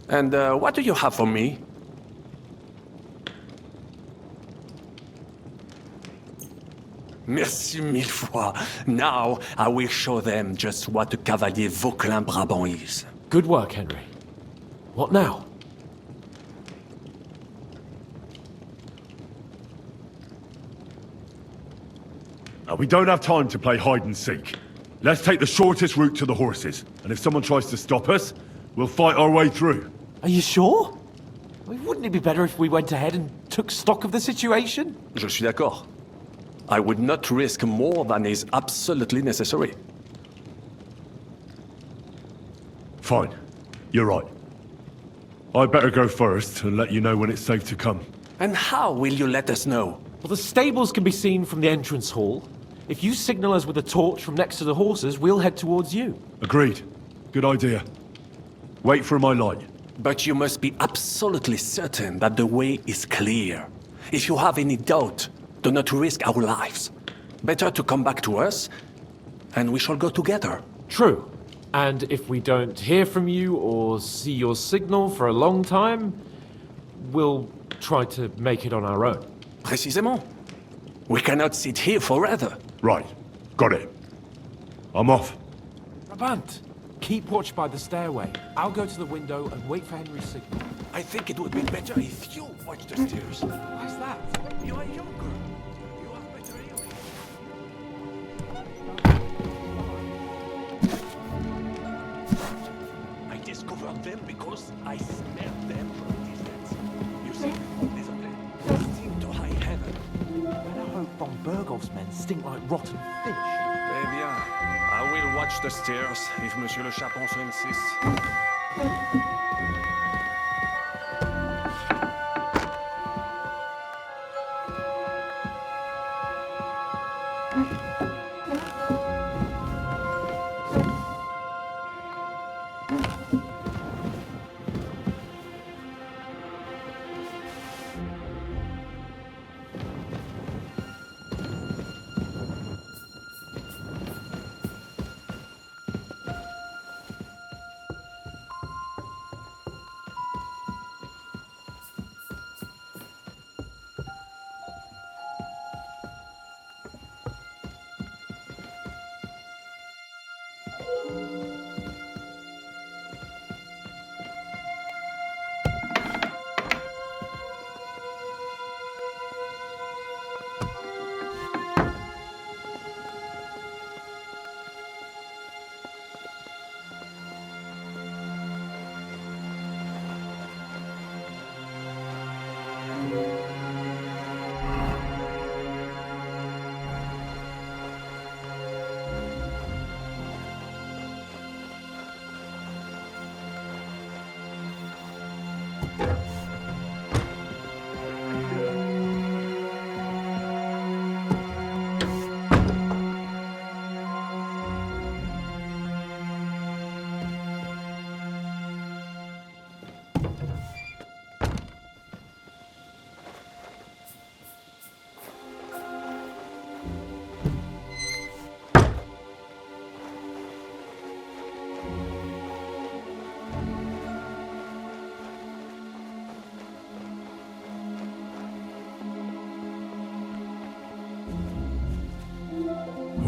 And what do you have for me? Merci mille fois. Now I will show them just what a Cavalier Vauquelin Brabant is.
Good work, Henry. What now?
Now, we don't have time to play hide and seek. Let's take the shortest route to the horses. And if someone tries to stop us, we'll fight our way through.
Are you sure? Wouldn't it be better if we went ahead and took stock of the situation?
Je suis d'accord. I would not risk more than is absolutely necessary.
Fine. You're right. I'd better go first and let you know when it's safe to come.
And how will you let us know?
Well, the stables can be seen from the entrance hall. If you signal us with a torch from next to the horses, we'll head towards you.
Agreed. Good idea. Wait for my light.
But you must be absolutely certain that the way is clear. If you have any doubt, do not risk our lives. Better to come back to us, and we shall go together.
True. And if we don't hear from you or see your signal for a long time, we'll try to make it on our own.
Précisément. We cannot sit here forever.
Right. Got it. I'm off.
Brabant, keep watch by the stairway. I'll go to the window and wait for Henry's signal.
I think it would be better if you watch the stairs.
Why's that?
You are younger. You have better hearing. I discovered them because I smelled them from a distance. You see, les Anglais seem to high heaven.
I hope Von Berghoff's men stink like rotten fish.
Eh bien, I will watch the stairs if Monsieur le Chapon so insists.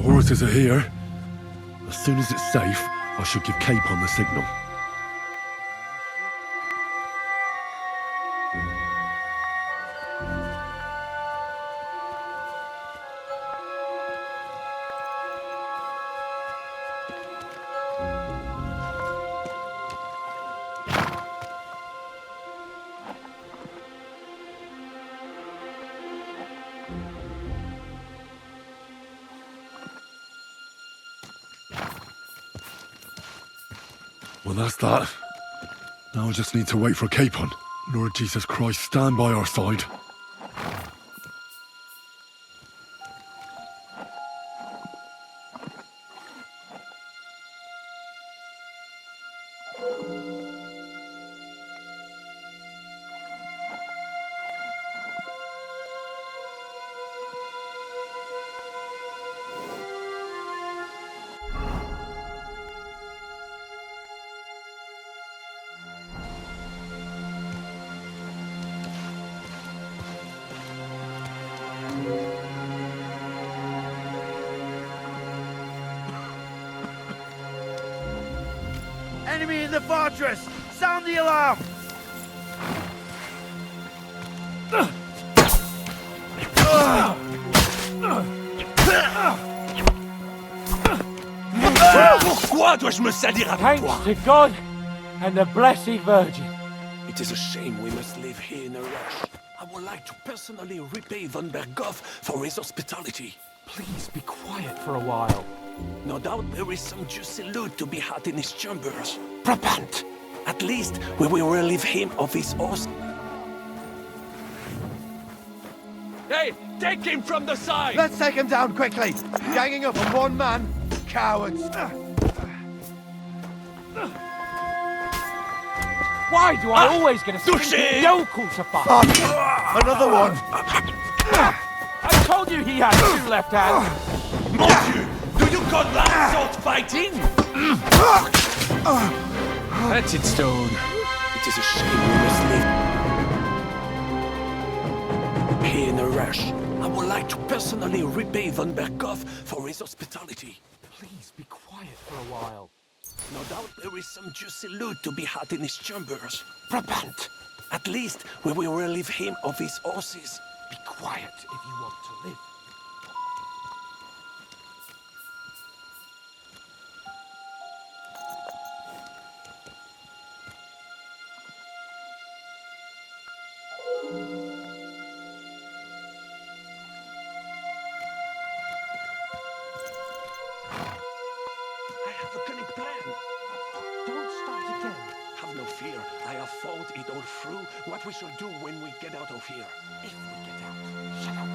horses are here. As soon as it's safe, I should give Capon the signal. Well, that's that. Now I just need to wait for Capon. Lord Jesus Christ, stand by our side.
Enemy in the fortress! Sound the alarm!
Pourquoi dois-je me salir avec
Thanks
toi?
to God and the Blessed Virgin.
It is a shame we must leave here in a rush. I would like to personally repay von Berghoff for his hospitality.
Please be quiet for a while.
No doubt there is some juicy loot to be had in his chambers. Brabant! At least we will relieve him of his horse. Hey, take him from the side!
Let's take him down quickly! Ganging up on one man. Cowards.
Why do I always get a stinking yokel to fight?
Another one!
I told you he had two left hands!
Mon Dieu! Do you call that sword fighting?
That's it, Stone.
It is a shame we must leave here in a rush. I would like to personally repay von Berghoff for his hospitality.
Please be quiet for a while.
No doubt there is some juicy loot to be had in his chambers. Brabant! At least we will relieve him of his horses.
Be quiet if you want to live.
I have a cunning plan.
Don't start again.
Have no fear. I have thought it all through what we shall do when we get out of here.
If we get out, shut up.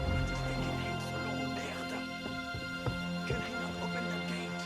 What is taking him so long, merde? Can he not open the gate?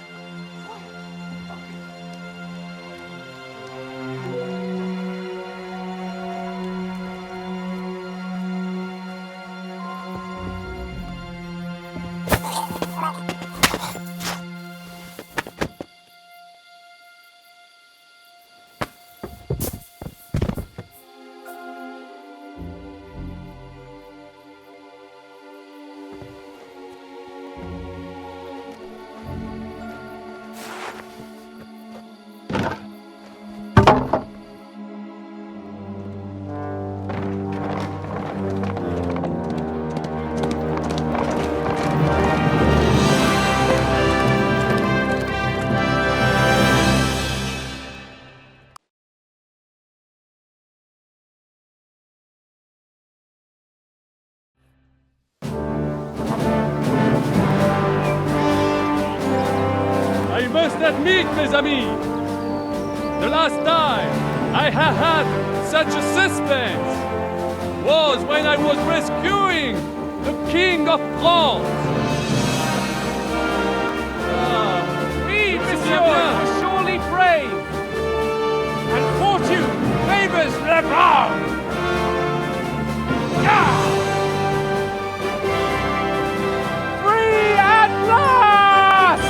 I must admit, mes amis, the last time I have had such a suspense was when I was rescuing the King of France.
We, monsieur, are surely brave, and fortune favors the brave. Free at last!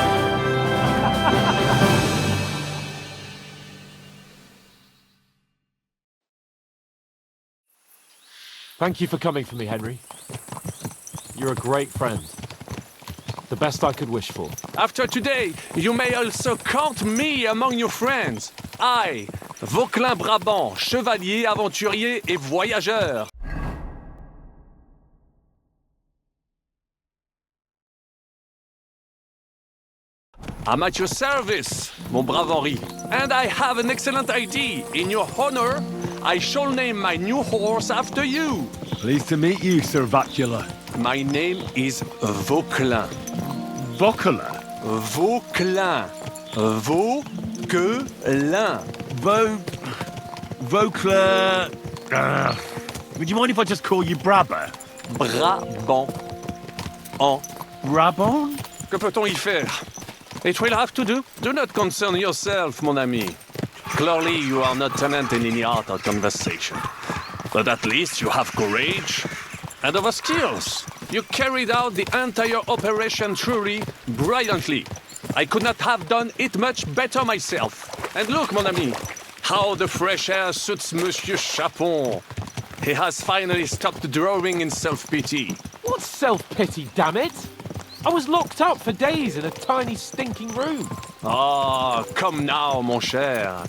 Thank you for coming for me, Henry. You're a great friend. The best I could wish for.
After today, you may also count me among your friends. I, Vauquelin Brabant, chevalier, aventurier et voyageur. I'm at your service, mon brave Henri. And I have an excellent idea. In your honor, I shall name my new horse after you.
Pleased to meet you, Sir Vacula.
My name is Vauquelin.
Vauquelin?
Vauquelin. Vauquelin.
Vauquelin... would you mind if I just call you Brabant?
Brabant.
Brabant?
Que peut-on y faire? It will have to do. Do not concern yourself, mon ami. Clearly, you are not tenant in any art or conversation. But at least you have courage and other skills. You carried out the entire operation truly brilliantly. I could not have done it much better myself. And look, mon ami, how the fresh air suits Monsieur Capon. He has finally stopped drawing in self-pity.
What self-pity, damn it? I was locked up for days in a tiny stinking room.
Ah, come now, mon cher.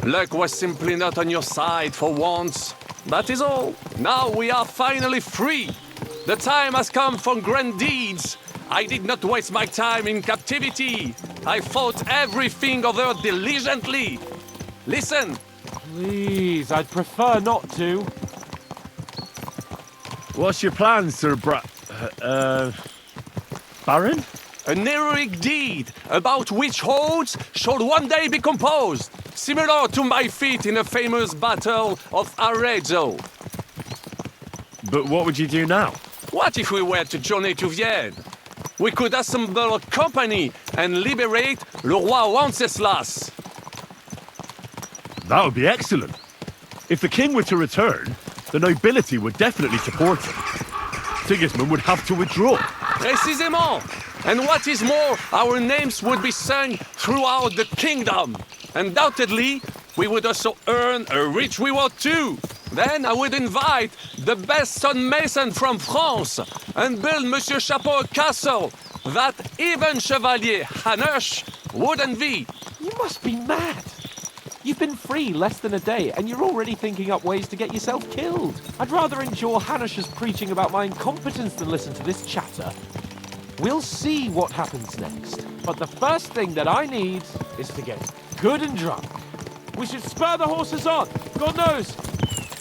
Luck was simply not on your side for once. That is all. Now we are finally free. The time has come for grand deeds. I did not waste my time in captivity. I fought everything over diligently. Listen.
Please, I'd prefer not to.
What's your plan, Sir Baron?
An heroic deed about which odes shall one day be composed, similar to my feat in the famous Battle of Arezzo.
But what would you do now?
What if we were to journey to Vienne? We could assemble a company and liberate Le Roi Wenceslas.
That would be excellent. If the king were to return, the nobility would definitely support him. Sigismund would have to withdraw.
Précisément! And what is more, our names would be sung throughout the kingdom. Undoubtedly, we would also earn a rich reward too. Then I would invite the best stonemason from France and build Monsieur Chapeau a castle that even Chevalier Hanush would envy.
You must be mad. You've been free less than a day, and you're already thinking up ways to get yourself killed. I'd rather endure Hanush's preaching about my incompetence than listen to this chatter. We'll see what happens next. But the first thing that I need is to get good and drunk. We should spur the horses on. God knows,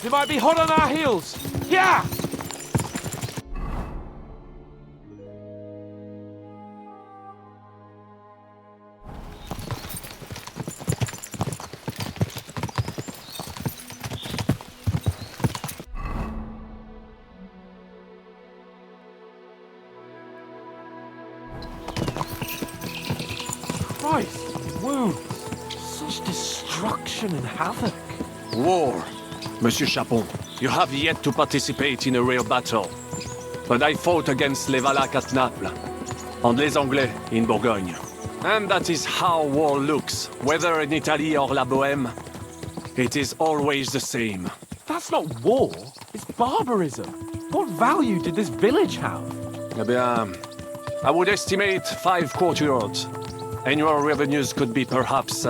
they might be hot on our heels. Yeah! Christ, wounds, such destruction and havoc.
War. Monsieur Capon, you have yet to participate in a real battle. But I fought against les Valaques at Naples, and les Anglais in Bourgogne. And that is how war looks, whether in Italy or La Bohème. It is always the same.
That's not war, it's barbarism. What value did this village have?
Eh bien, I would estimate 5 courtyards. Annual revenues could be perhaps,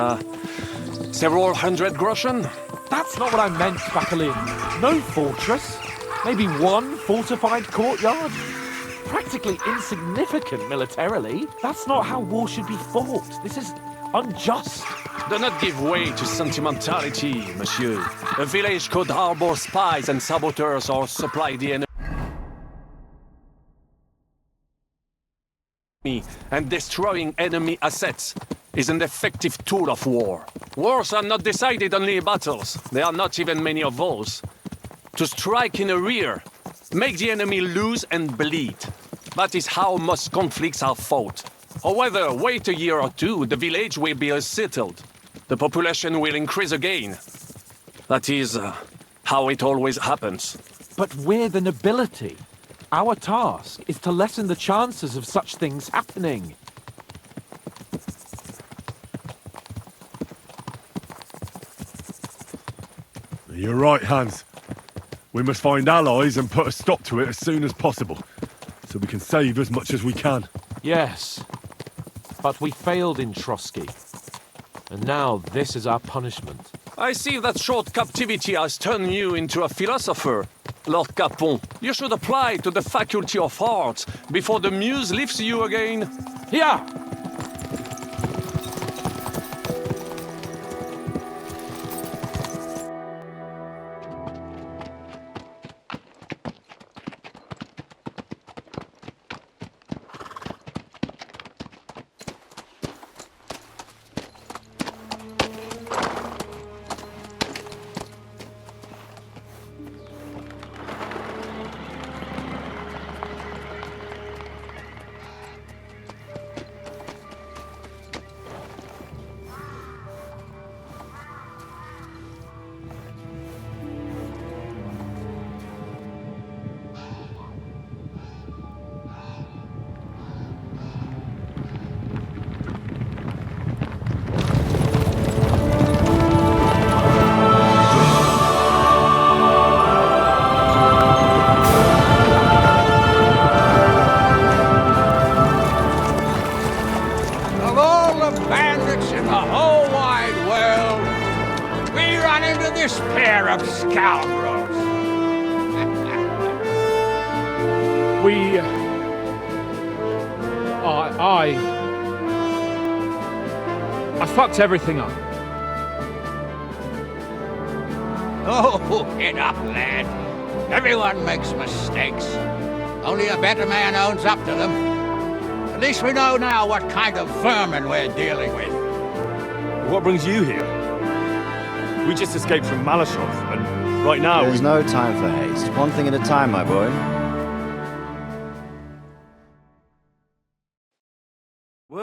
several hundred groschen.
That's not what I meant, Bacalin. No fortress. Maybe one fortified courtyard. Practically insignificant militarily. That's not how war should be fought. This is unjust.
Do not give way to sentimentality, monsieur. A village could harbor spies and saboteurs or supply the enemy. And destroying enemy assets is an effective tool of war. Wars are not decided only in battles. There are not even many of those. To strike in the rear, make the enemy lose and bleed. That is how most conflicts are fought. However, wait a year or two, the village will be settled. The population will increase again. That is how it always happens.
But we're the nobility. Our task is to lessen the chances of such things happening.
You're right, Hans. We must find allies and put a stop to it as soon as possible, so we can save as much as we can.
Yes, but we failed in Trotsky. And now this is our punishment.
I see that short captivity has turned you into a philosopher, Lord Capon. You should apply to the Faculty of Arts before the muse lifts you again.
Here!
I fucked everything up.
Oh, get up, lad. Everyone makes mistakes. Only a better man owns up to them. At least we know now what kind of vermin we're dealing with.
What brings you here? We just escaped from Malashov, and right now
There's no time for haste. One thing at a time, my boy.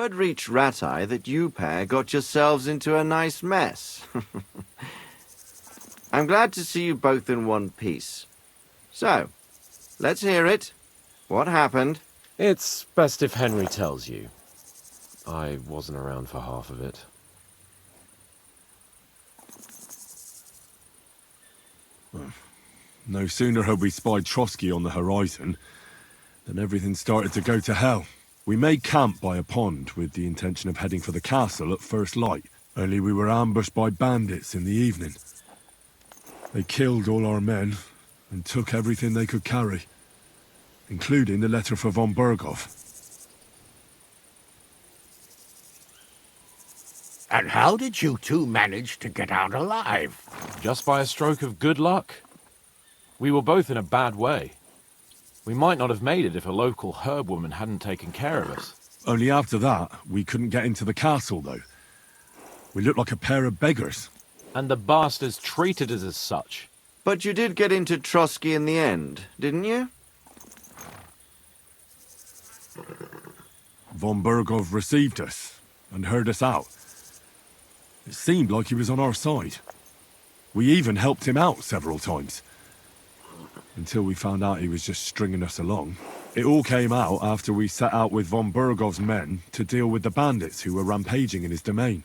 Word reached Ratai that you pair got yourselves into a nice mess. I'm glad to see you both in one piece. So, let's hear it. What happened?
It's best if Henry tells you. I wasn't around for half of it.
no sooner had we spied Trotsky on the horizon than everything started to go to hell. We made camp by a pond with the intention of heading for the castle at first light, only we were ambushed by bandits in the evening. They killed all our men and took everything they could carry, including the letter for von Berghoff.
And how did you two manage to get out alive?
Just by a stroke of good luck. We were both in a bad way. We might not have made it if a local herb woman hadn't taken care of us.
Only after that, we couldn't get into the castle, though. We looked like a pair of beggars.
And the bastards treated us as such.
But you did get into Trotsky in the end, didn't you?
Von Berghoff received us and heard us out. It seemed like he was on our side. We even helped him out several times. Until we found out he was just stringing us along. It all came out after we set out with von Berghoff's men to deal with the bandits who were rampaging in his domain.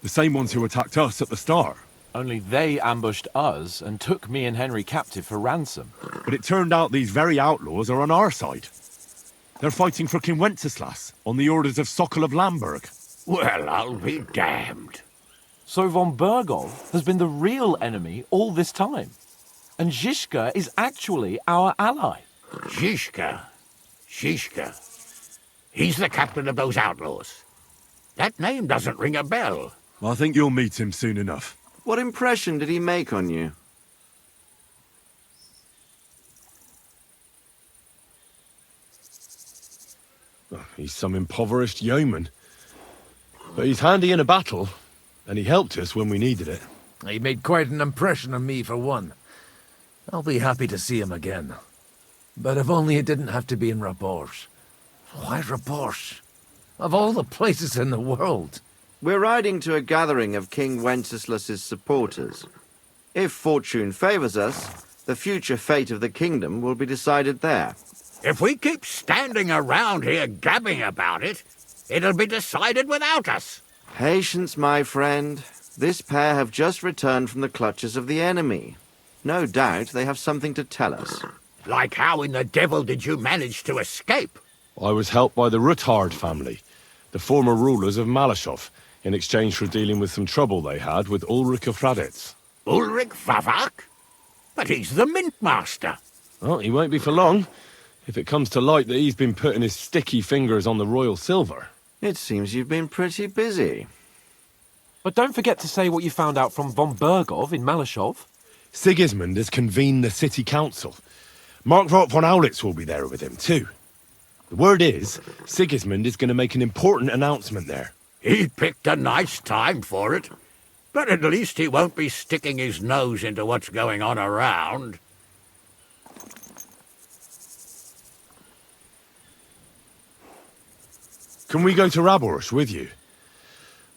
The same ones who attacked us at the start.
Only they ambushed us and took me and Henry captive for ransom.
But it turned out these very outlaws are on our side. They're fighting for King Wenceslas on the orders of Sokol of Lamberg.
Well, I'll be damned.
So von Berghoff has been the real enemy all this time. And Zizka is actually our ally.
Zizka? He's the captain of those outlaws. That name doesn't ring a bell.
I think you'll meet him soon enough.
What impression did he make on you?
He's some impoverished yeoman. But he's handy in a battle, and he helped us when we needed it.
He made quite an impression on me, for one. I'll be happy to see him again. But if only it didn't have to be in Rabosh. Why Rabosh? Of all the places in the world.
We're riding to a gathering of King Wenceslas's supporters. If fortune favors us, the future fate of the kingdom will be decided there.
If we keep standing around here gabbing about it, it'll be decided without us.
Patience, my friend. This pair have just returned from the clutches of the enemy. No doubt they have something to tell us.
Like how in the devil did you manage to escape?
I was helped by the Ruthard family, the former rulers of Malashov, in exchange for dealing with some trouble they had with Ulrich of Radzig.
Ulrich Vavak? But he's the Mint Master.
Well, he won't be for long, if it comes to light that he's been putting his sticky fingers on the royal silver.
It seems you've been pretty busy.
But don't forget to say what you found out from von Bergov in Malashov.
Sigismund has convened the city council. Markvart von Aulitz will be there with him, too. The word is, Sigismund is going to make an important announcement there.
He picked a nice time for it. But at least he won't be sticking his nose into what's going on around.
Can we go to Raborsh with you?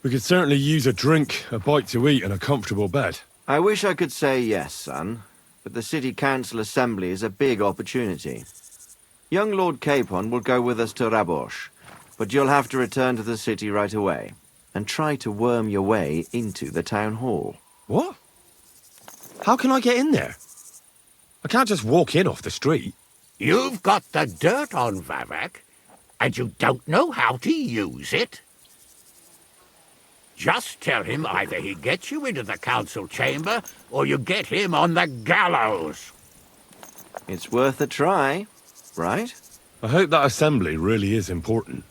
We could certainly use a drink, a bite to eat, and a comfortable bed.
I wish I could say yes, son, but the city council assembly is a big opportunity. Young Lord Capon will go with us to Raborsh, but you'll have to return to the city right away and try to worm your way into the town hall.
What? How can I get in there? I can't just walk in off the street.
You've got the dirt on Vavak, and you don't know how to use it? Just tell him either he gets you into the council chamber, or you get him on the gallows.
It's worth a try, right?
I hope that assembly really is important.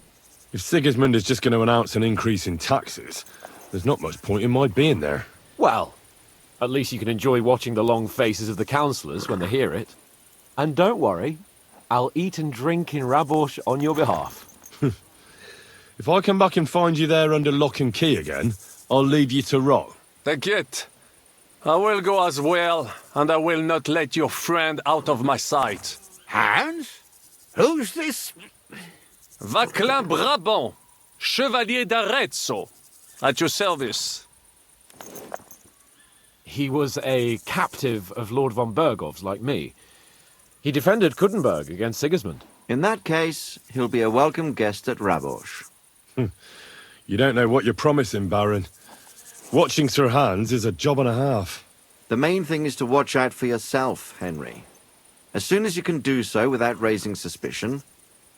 If Sigismund is just going to announce an increase in taxes, there's not much point in my being there.
Well, at least you can enjoy watching the long faces of the councillors when they hear it. And don't worry, I'll eat and drink in Raborsh on your behalf.
If I come back and find you there under lock and key again, I'll leave you to rot.
Take it. I will go as well, and I will not let your friend out of my sight.
Hans? Who's this?
Vaclin Brabant, Chevalier d'Arezzo, at your service.
He was a captive of Lord von Bergov's, like me. He defended Kuttenberg against Sigismund.
In that case, he'll be a welcome guest at Raborsh.
You don't know what you're promising, Baron. Watching Sir Hans is a job and a half.
The main thing is to watch out for yourself, Henry. As soon as you can do so without raising suspicion,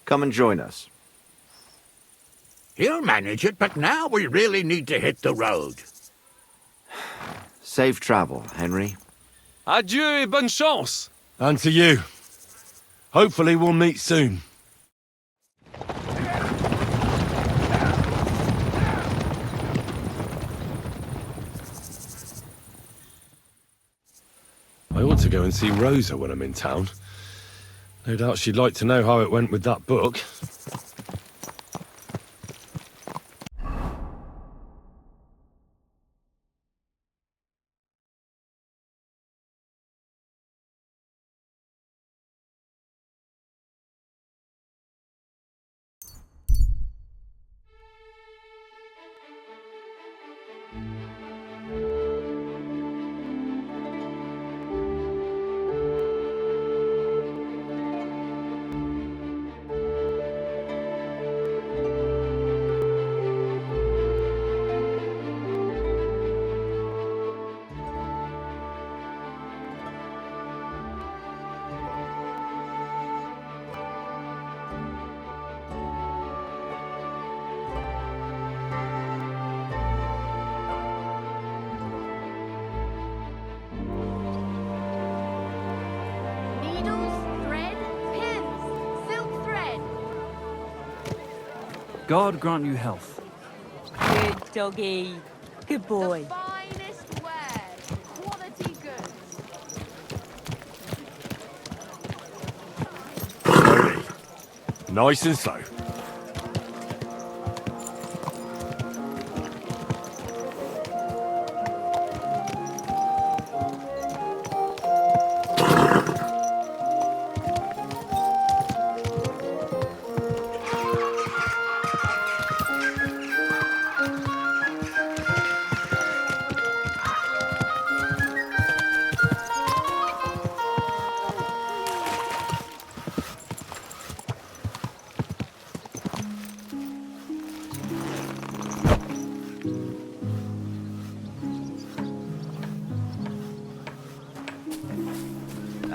come and join us.
He'll manage it, but now we really need to hit the road.
Safe travel, Henry.
Adieu et bonne chance.
And to you. Hopefully we'll meet soon. I ought to go and see Rosa when I'm in town. No doubt she'd like to know how it went with that book.
God grant you health.
Good doggy. Good boy.
The finest wares, quality goods.
Slowly. Nice and slow.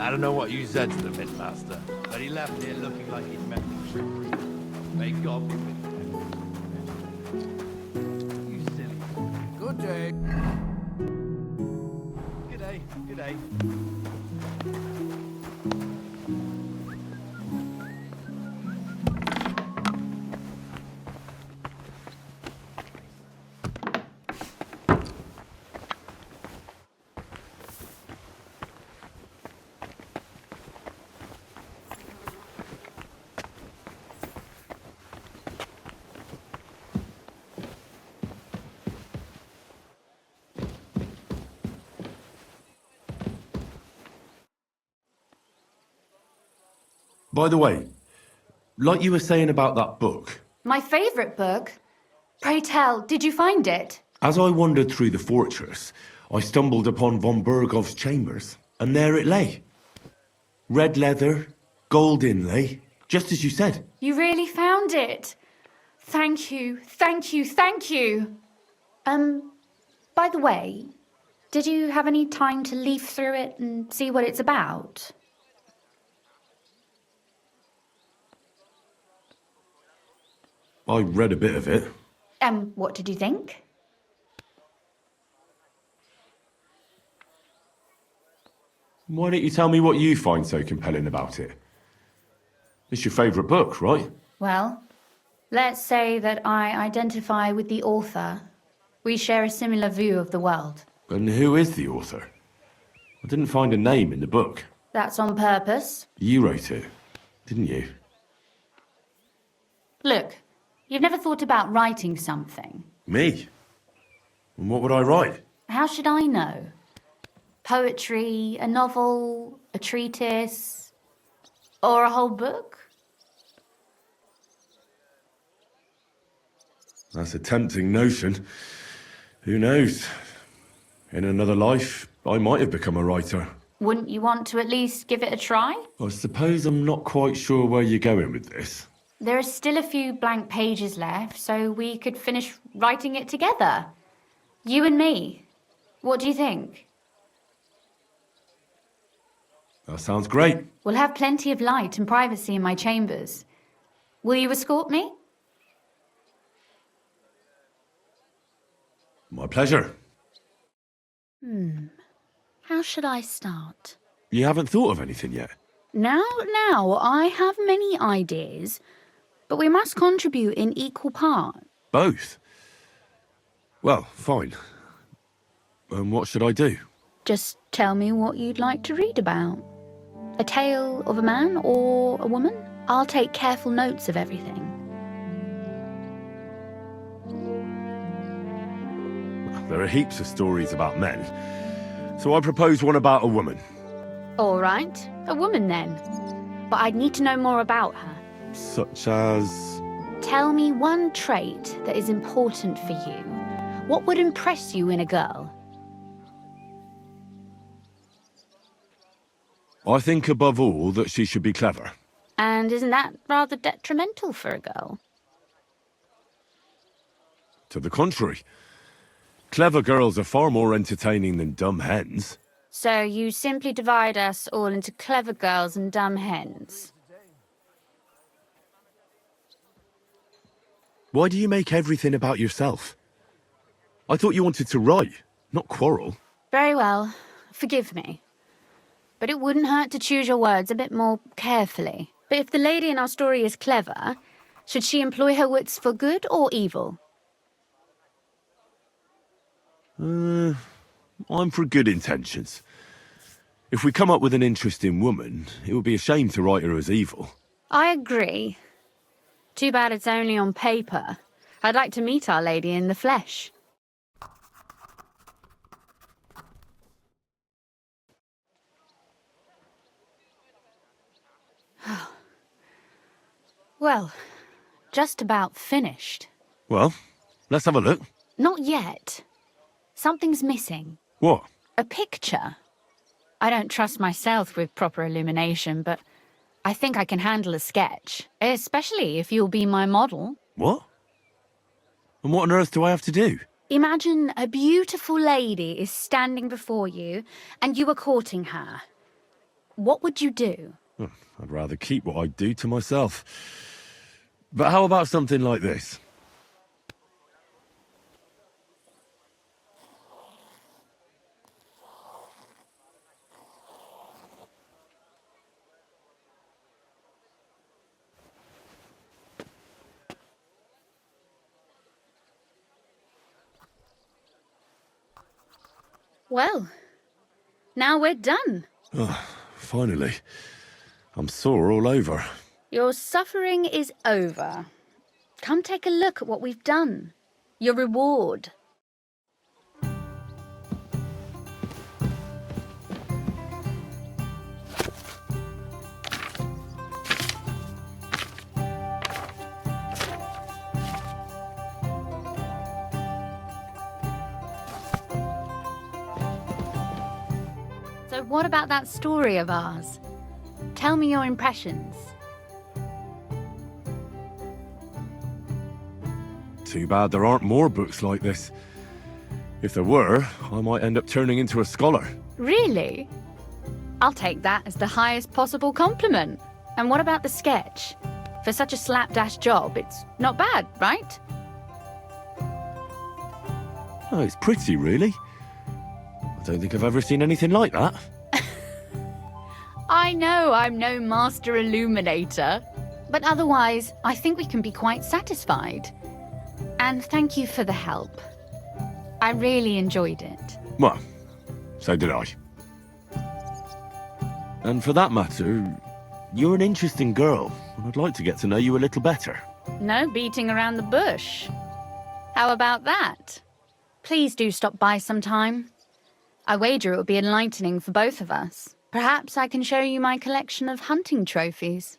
I don't know what you said to the Midmaster, but he left here looking like he'd met the trickery. May God be with you. You silly. Good day. Good day. Good day.
By the way, like you were saying about that book,
My favourite book? Pray tell, did you find it?
as I wandered through the fortress, I stumbled upon von Bergov's chambers, and there it lay. Red leather, gold inlay, just as you said.
You really found it. Thank you, thank you, thank you. By the way, did you have any time to leaf through it and see what it's about?
I read a bit of it.
What did you think?
Why don't you tell me what you find so compelling about it? It's your favourite book, right?
Well, let's say that I identify with the author. We share a similar view of the world.
And who is the author? I didn't find a name in the book.
That's on purpose.
You wrote it, didn't you?
Look, you've never thought about writing something.
Me? And what would I write?
How should I know? Poetry, a novel, a treatise, or a whole book?
That's a tempting notion. Who knows? In another life, I might have become a writer.
Wouldn't you want to at least give it a try?
I suppose I'm not quite sure where you're going with this.
There are still a few blank pages left, so we could finish writing it together. You and me. What do you think?
That sounds great.
We'll have plenty of light and privacy in my chambers. Will you escort me?
My pleasure.
How should I start?
You haven't thought of anything yet?
Now, I have many ideas, but we must contribute in equal part.
Both? Well, fine. And what should I do?
Just tell me what you'd like to read about. A tale of a man or a woman? I'll take careful notes of everything.
There are heaps of stories about men. So I propose one about a woman.
All right, a woman then. But I'd need to know more about her.
Such as...
Tell me one trait that is important for you. What would impress you in a girl?
I think above all that she should be clever.
And isn't that rather detrimental for a girl?
To the contrary. Clever girls are far more entertaining than dumb hens.
So you simply divide us all into clever girls and dumb hens.
Why do you make everything about yourself? I thought you wanted to write, not quarrel.
Very well. Forgive me. But it wouldn't hurt to choose your words a bit more carefully. But if the lady in our story is clever, should she employ her wits for good or evil?
I'm for good intentions. If we come up with an interesting woman, it would be a shame to write her as evil.
I agree. Too bad it's only on paper. I'd like to meet our lady in the flesh. Well, just about finished.
Well, let's have a look.
Not yet. Something's missing.
What?
A picture. I don't trust myself with proper illumination, but I think I can handle a sketch, especially if you'll be my model.
What? And what on earth do I have to do?
Imagine a beautiful lady is standing before you and you are courting her.
what would you do?
I'd rather keep what I do to myself. But how about something like this?
Well, now we're done.
Oh, finally. I'm sore all over.
Your suffering is over. Come take a look at what we've done. Your reward. So what about that story of ours? Tell me your impressions.
Too bad there aren't more books like this. If there were, I might end up turning into a scholar.
Really? I'll take that as the highest possible compliment. And what about the sketch? For such a slapdash job, it's not bad, right?
Oh, it's pretty, really. I don't think I've ever seen anything like that.
I know I'm no master illuminator, but otherwise, I think we can be quite satisfied. And thank you for the help. I really enjoyed it.
Well, so did I. And for that matter, you're an interesting girl, and I'd like to get to know you a little better.
No beating around the bush. How about that? Please do stop by sometime. I wager it will be enlightening for both of us. Perhaps I can show you my collection of hunting trophies.